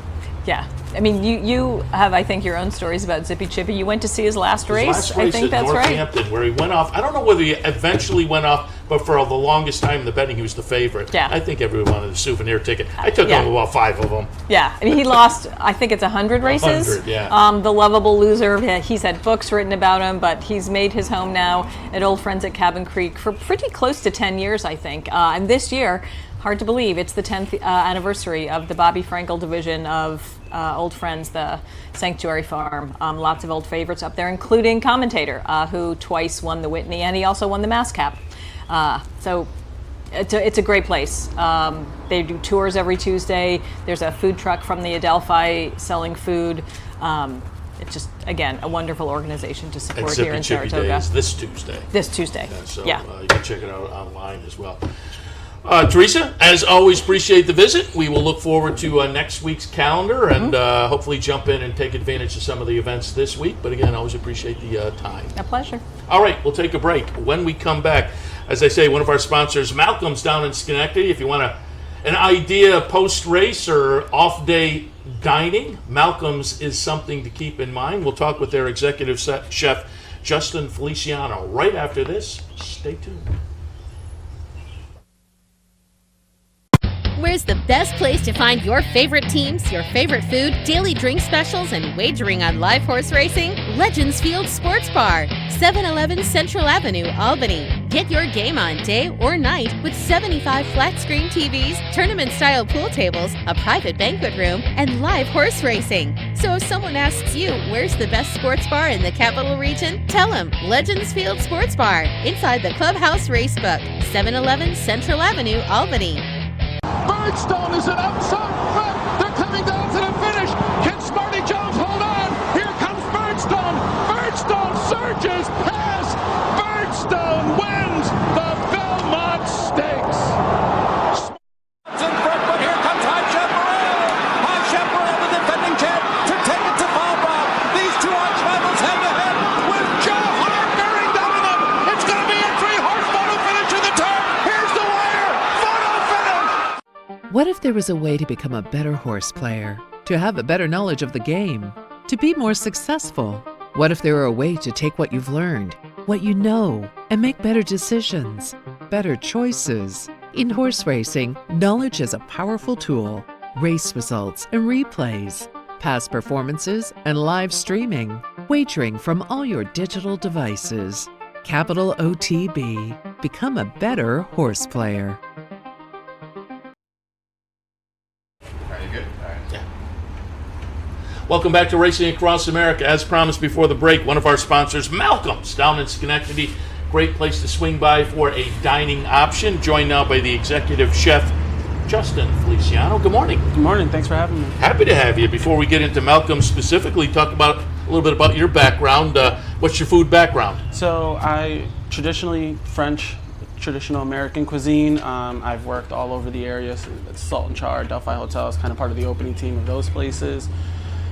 Yeah. I mean, you have, I think, your own stories about Zippy Chippy. You went to see his last race. I think that's right. Northampton, where he went off. I don't know whether he eventually went off, but for the longest time in the betting, he was the favorite. Yeah. I think everyone wanted a souvenir ticket. I took home about 5 of them. Yeah. I mean, he lost, I think it's 100 races. 100, yeah. The lovable loser. He's had books written about him, but he's made his home now at Old Friends at Cabin Creek for pretty close to 10 years, I think. And this year, hard to believe, it's the 10th anniversary of the Bobby Frankel division of Old Friends, the Sanctuary Farm. Lots of old favorites up there, including commentator who twice won the Whitney, and he also won the Mass Cap. So it's a great place. They do tours every Tuesday. There's a food truck from the Adelphi selling food. It's just, again, a wonderful organization to support here in Zippy Chippy Saratoga. Day is this Tuesday. This Tuesday. Yeah, so you can check it out online as well. Teresa, as always, appreciate the visit. We will look forward to next week's calendar and hopefully jump in and take advantage of some of the events this week. But again, always appreciate the time. A pleasure. All right, we'll take a break. When we come back, as I say, one of our sponsors, Malcom's down in Schenectady. If you want an idea post-race or off-day dining, Malcom's is something to keep in mind. We'll talk with their executive chef, Justin Feliciano, right after this. Stay tuned. Where's the best place to find your favorite teams, your favorite food, daily drink specials, and wagering on live horse racing? Legends Field Sports Bar, 711 Central Avenue, Albany. Get your game on day or night with 75 flat-screen TVs, tournament-style pool tables, a private banquet room, and live horse racing. So if someone asks you, where's the best sports bar in the Capital Region? Tell them Legends Field Sports Bar, inside the Clubhouse Racebook, 711 Central Avenue, Albany. Birdstone is an outside threat. They're coming down to the finish. Can Smarty Jones hold on? Here comes Birdstone. Birdstone surges past. Birdstone wins the Belmont Stakes. In front, but here comes High Chaparral. High Chaparral, the defending champ, to take it to Bob. These two arch rivals head to head with Joe Hart bearing down on them. It's going to be a 3-horse photo finish in the turn. Here's the wire. Photo finish. What if there was a way to become a better horse player, to have a better knowledge of the game, to be more successful? What if there were a way to take what you've learned, what you know, and make better decisions, better choices? In horse racing, knowledge is a powerful tool. Race results and replays, past performances and live streaming, wagering from all your digital devices. Capital OTB. Become a better horse player. Welcome back to Racing Across America. As promised before the break, one of our sponsors, Malcom's, down in Schenectady. Great place to swing by for a dining option. Joined now by the executive chef, Justin Feliciano. Good morning. Good morning. Thanks for having me. Happy to have you. Before we get into Malcom specifically, talk about a little bit about your background. What's your food background? So I traditionally French, traditional American cuisine. I've worked all over the area. So Salt and Char, Delphi Hotel is kind of part of the opening team of those places.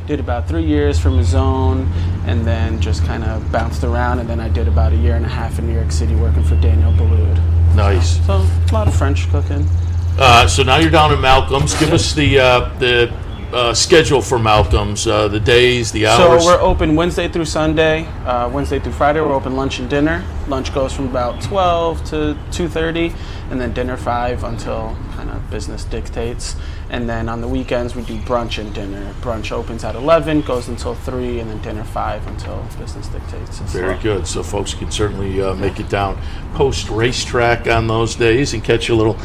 Did about 3 years for Mazzone, and then just kind of bounced around, and then I did about 1.5 years in New York City working for Daniel Boulud. Nice. So a lot of French cooking. So now you're down in Malcom's. Give us the schedule for Malcom's, the days, the hours. So we're open Wednesday through Sunday. Wednesday through Friday we're open lunch and dinner. Lunch goes from about 12 to 2:30, and then dinner 5 until kind of business dictates. And then on the weekends we do brunch and dinner. Brunch opens at 11, goes until 3, and then dinner 5 until business dictates. Very good. So folks can certainly make it down post racetrack on those days and catch a little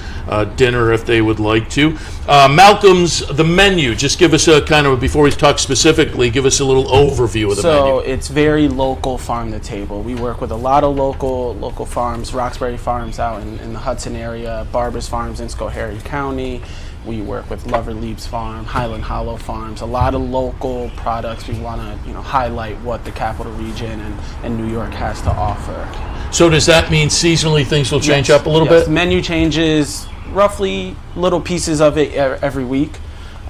dinner if they would like to. Malcom's, the menu. Just give us a kind of, before we talk specifically, give us a little overview of the menu. So it's very local farm to table. We work with a lot of local farms. Roxbury Farms out in the Hudson area, Barber's Farms in Schoharie County. We work with Lover Leaps Farm, Highland Hollow Farms, a lot of local products. We want to highlight what the Capital Region and New York has to offer. So does that mean seasonally things will change up a little bit? Menu changes, roughly little pieces of it every week.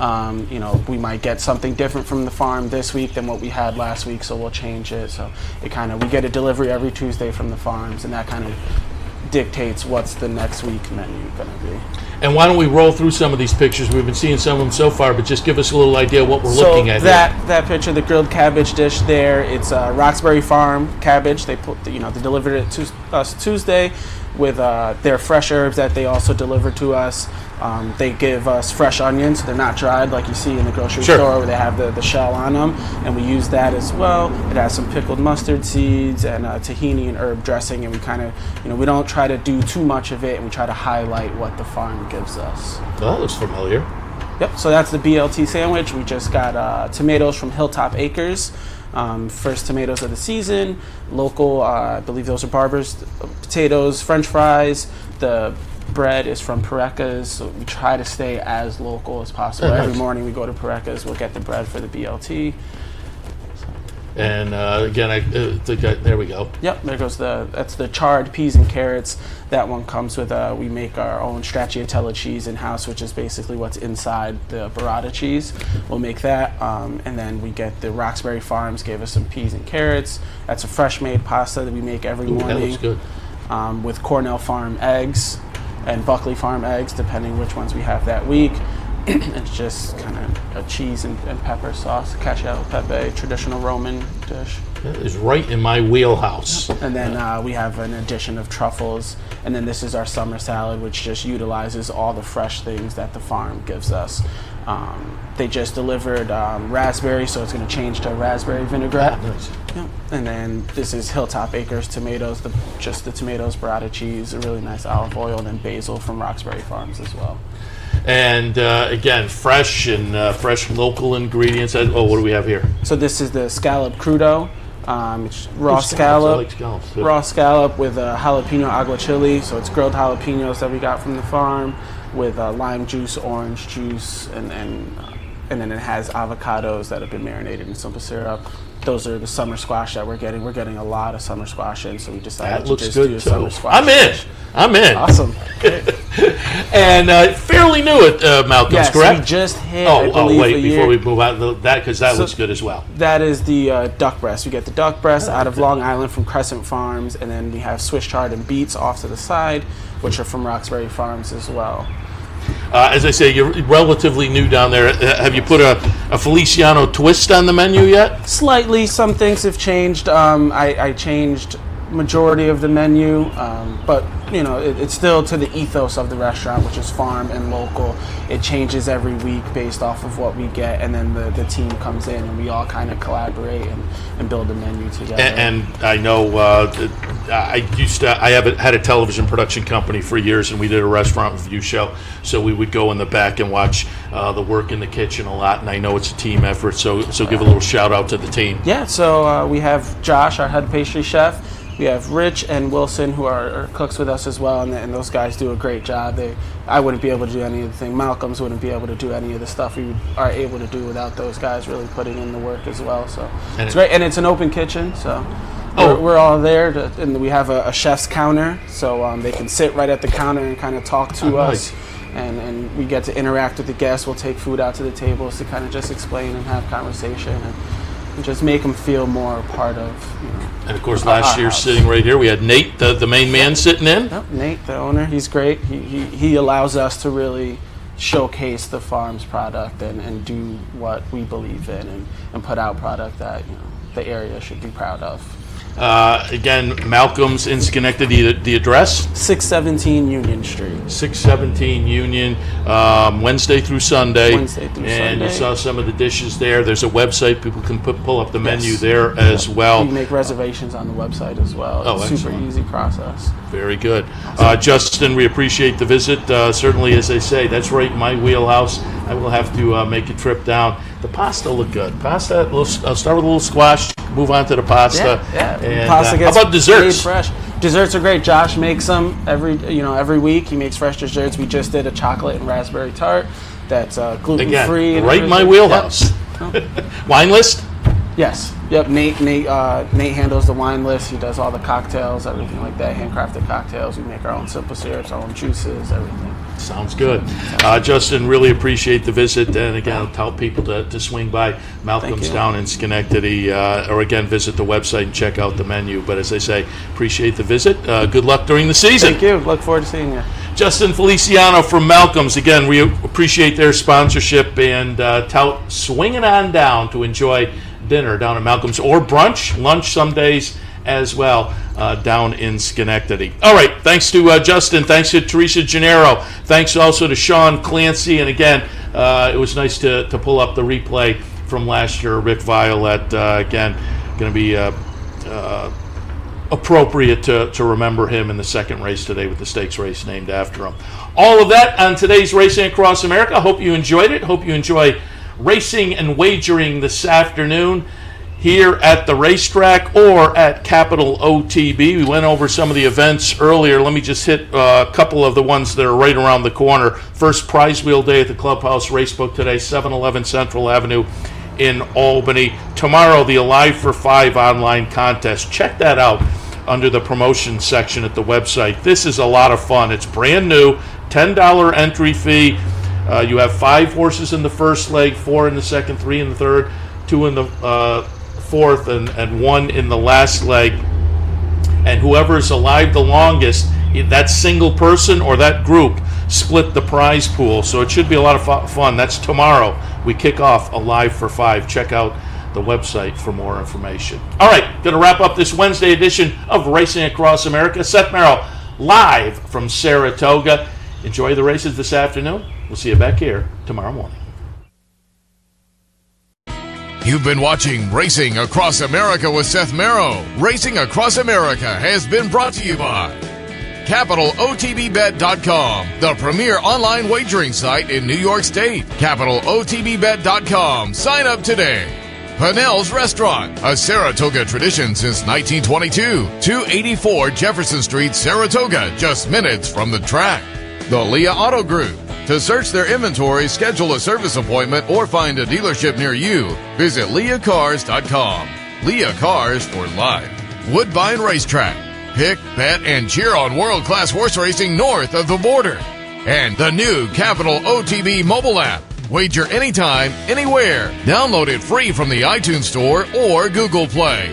We might get something different from the farm this week than what we had last week, so we'll change it. So we get a delivery every Tuesday from the farms, and that kind of dictates what's the next week menu going to be. And why don't we roll through some of these pictures? We've been seeing some of them so far, but just give us a little idea what we're looking at. That picture, the grilled cabbage dish there, it's Roxbury Farm cabbage. They they delivered it to us Tuesday with their fresh herbs that they also deliver to us. They give us fresh onions, so they're not dried like you see in the grocery store where they have the shell on them, and we use that as well. It has some pickled mustard seeds and tahini and herb dressing, and we kind of, we don't try to do too much of it, and we try to highlight what the farm gives us. Well, that looks familiar. Yep, so that's the BLT sandwich. We just got tomatoes from Hilltop Acres. First tomatoes of the season, local, I believe those are Barber's potatoes, French fries. The bread is from Pareca's, so we try to stay as local as possible. Every morning we go to Pareca's, we'll get the bread for the BLT. And again, there we go. Yep, there goes that's the charred peas and carrots. That one comes with, we make our own stracciatella cheese in-house, which is basically what's inside the burrata cheese. We'll make that, and then we get the Roxbury Farms gave us some peas and carrots. That's a fresh-made pasta that we make every morning. That looks good. With Cornell Farm eggs and Buckley Farm eggs, depending which ones we have that week. It's just kind of a cheese and pepper sauce, cacio pepe, traditional Roman dish. That is right in my wheelhouse. And then we have an addition of truffles. And then this is our summer salad, which just utilizes all the fresh things that the farm gives us. They just delivered raspberry, so it's going to change to raspberry vinaigrette. Nice. Yeah. And then this is Hilltop Acres tomatoes, just the tomatoes, burrata cheese, a really nice olive oil, and then basil from Roxbury Farms as well. And again, fresh and fresh local ingredients. What do we have here? So this is the scallop crudo. It's raw scallop. I like scallops too. Raw scallop with jalapeno aguachili. So it's grilled jalapenos that we got from the farm with lime juice, orange juice, and then it has avocados that have been marinated in simple syrup. Those are the summer squash that we're getting. We're getting a lot of summer squash in, so we decided to just do a summer squash. I'm in. Awesome. And fairly new at Malcom's, correct? We just hit, I believe, before we move on, that because that looks good as well. That is the duck breast. We get the duck breast out of Long Island from Crescent Farms, and then we have Swiss chard and beets off to the side, which are from Roxbury Farms as well. As I say, you're relatively new down there. Have you put a Feliciano twist on the menu yet? Slightly. Some things have changed. I changed majority of the menu, but it's still to the ethos of the restaurant, which is farm and local. It changes every week based off of what we get, and then the team comes in and we all kind of collaborate and build a menu together. And I know I had a television production company for years, and we did a restaurant review show, so we would go in the back and watch the work in the kitchen a lot, and I know it's a team effort, so give a little shout out to the team. Yeah, so we have Josh, our head pastry chef. We have Rich and Wilson, who are cooks with us as well, and those guys do a great job. I wouldn't be able to do any of the thing. Malcolm's wouldn't be able to do any of the stuff we are able to do without those guys really putting in the work as well. So it's great, and it's an open kitchen, so we're all there, and we have a chef's counter, so they can sit right at the counter and kind of talk to us. And we get to interact with the guests. We'll take food out to the tables to kind of just explain and have conversation and just make them feel more a part of, And of course, last year, sitting right here, we had Nate, the main man, sitting in. Yep, Nate, the owner, he's great. He allows us to really showcase the farm's product and do what we believe in and put out product that the area should be proud of. Again, Malcom's in Schenectady. The address? 617 Union Street. 617 Union, Wednesday through Sunday. And you saw some of the dishes there. There's a website. People can pull up the menu there as well. You make reservations on the website as well. It's a super easy process. Very good. Justin, we appreciate the visit. Certainly, as I say, that's right in my wheelhouse. I will have to make a trip down. The pasta looked good. Pasta, I'll start with a little squash, move on to the pasta. Yeah. And, pasta gets how about desserts? Made fresh. Desserts are great. Josh makes them every week. He makes fresh desserts. We just did a chocolate and raspberry tart that's gluten-free. Again, right in my wheelhouse. Yep. Wine list? Yes. Yep. Nate handles the wine list. He does all the cocktails, everything like that. Handcrafted cocktails. We make our own simple syrups, our own juices, everything. Sounds good. Justin, really appreciate the visit. And again, I'll tell people to swing by Malcom's down in Schenectady, or again, visit the website and check out the menu. But as I say, appreciate the visit. Good luck during the season. Thank you. Look forward to seeing you. Justin Feliciano from Malcom's. Again, we appreciate their sponsorship and tout swinging on down to enjoy dinner down at Malcom's, or brunch, lunch some days as well, down in Schenectady. All right, thanks to Justin, thanks to Teresa Genaro, thanks also to Sean Clancy, and again, it was nice to pull up the replay from last year. Rick Violette, again, going to be appropriate to remember him in the second race today with the stakes race named after him. All of that on today's Racing Across America. Hope you enjoyed it. Hope you enjoy racing and wagering this afternoon here at the racetrack or at Capital OTB. We went over some of the events earlier. Let me just hit a couple of the ones that are right around the corner. First prize wheel day at the Clubhouse Racebook today, 711 Central Avenue in Albany. Tomorrow, the Alive for 5 online contest. Check that out under the promotion section at the website. This is a lot of fun. It's brand new, $10 entry fee. You have 5 horses in the first leg, 4 in the second, 3 in the third, 2 in the fourth, and 1 in the last leg. And whoever is alive the longest, that single person or that group, split the prize pool. So it should be a lot of fun. That's tomorrow. We kick off Alive for 5. Check out the website for more information. All right, going to wrap up this Wednesday edition of Racing Across America. Seth Merrow live from Saratoga. Enjoy the races this afternoon. We'll see you back here tomorrow morning. You've been watching Racing Across America with Seth Merrow. Racing Across America has been brought to you by CapitalOTBBet.com, the premier online wagering site in New York State. CapitalOTBBet.com. Sign up today. Pinnell's Restaurant, a Saratoga tradition since 1922. 284 Jefferson Street, Saratoga, just minutes from the track. The Leah Auto Group. To search their inventory, schedule a service appointment, or find a dealership near you, visit leahcars.com. Leah Cars for life. Woodbine Racetrack. Pick, bet, and cheer on world-class horse racing north of the border. And the new Capital OTB mobile app. Wager anytime, anywhere. Download it free from the iTunes Store or Google Play.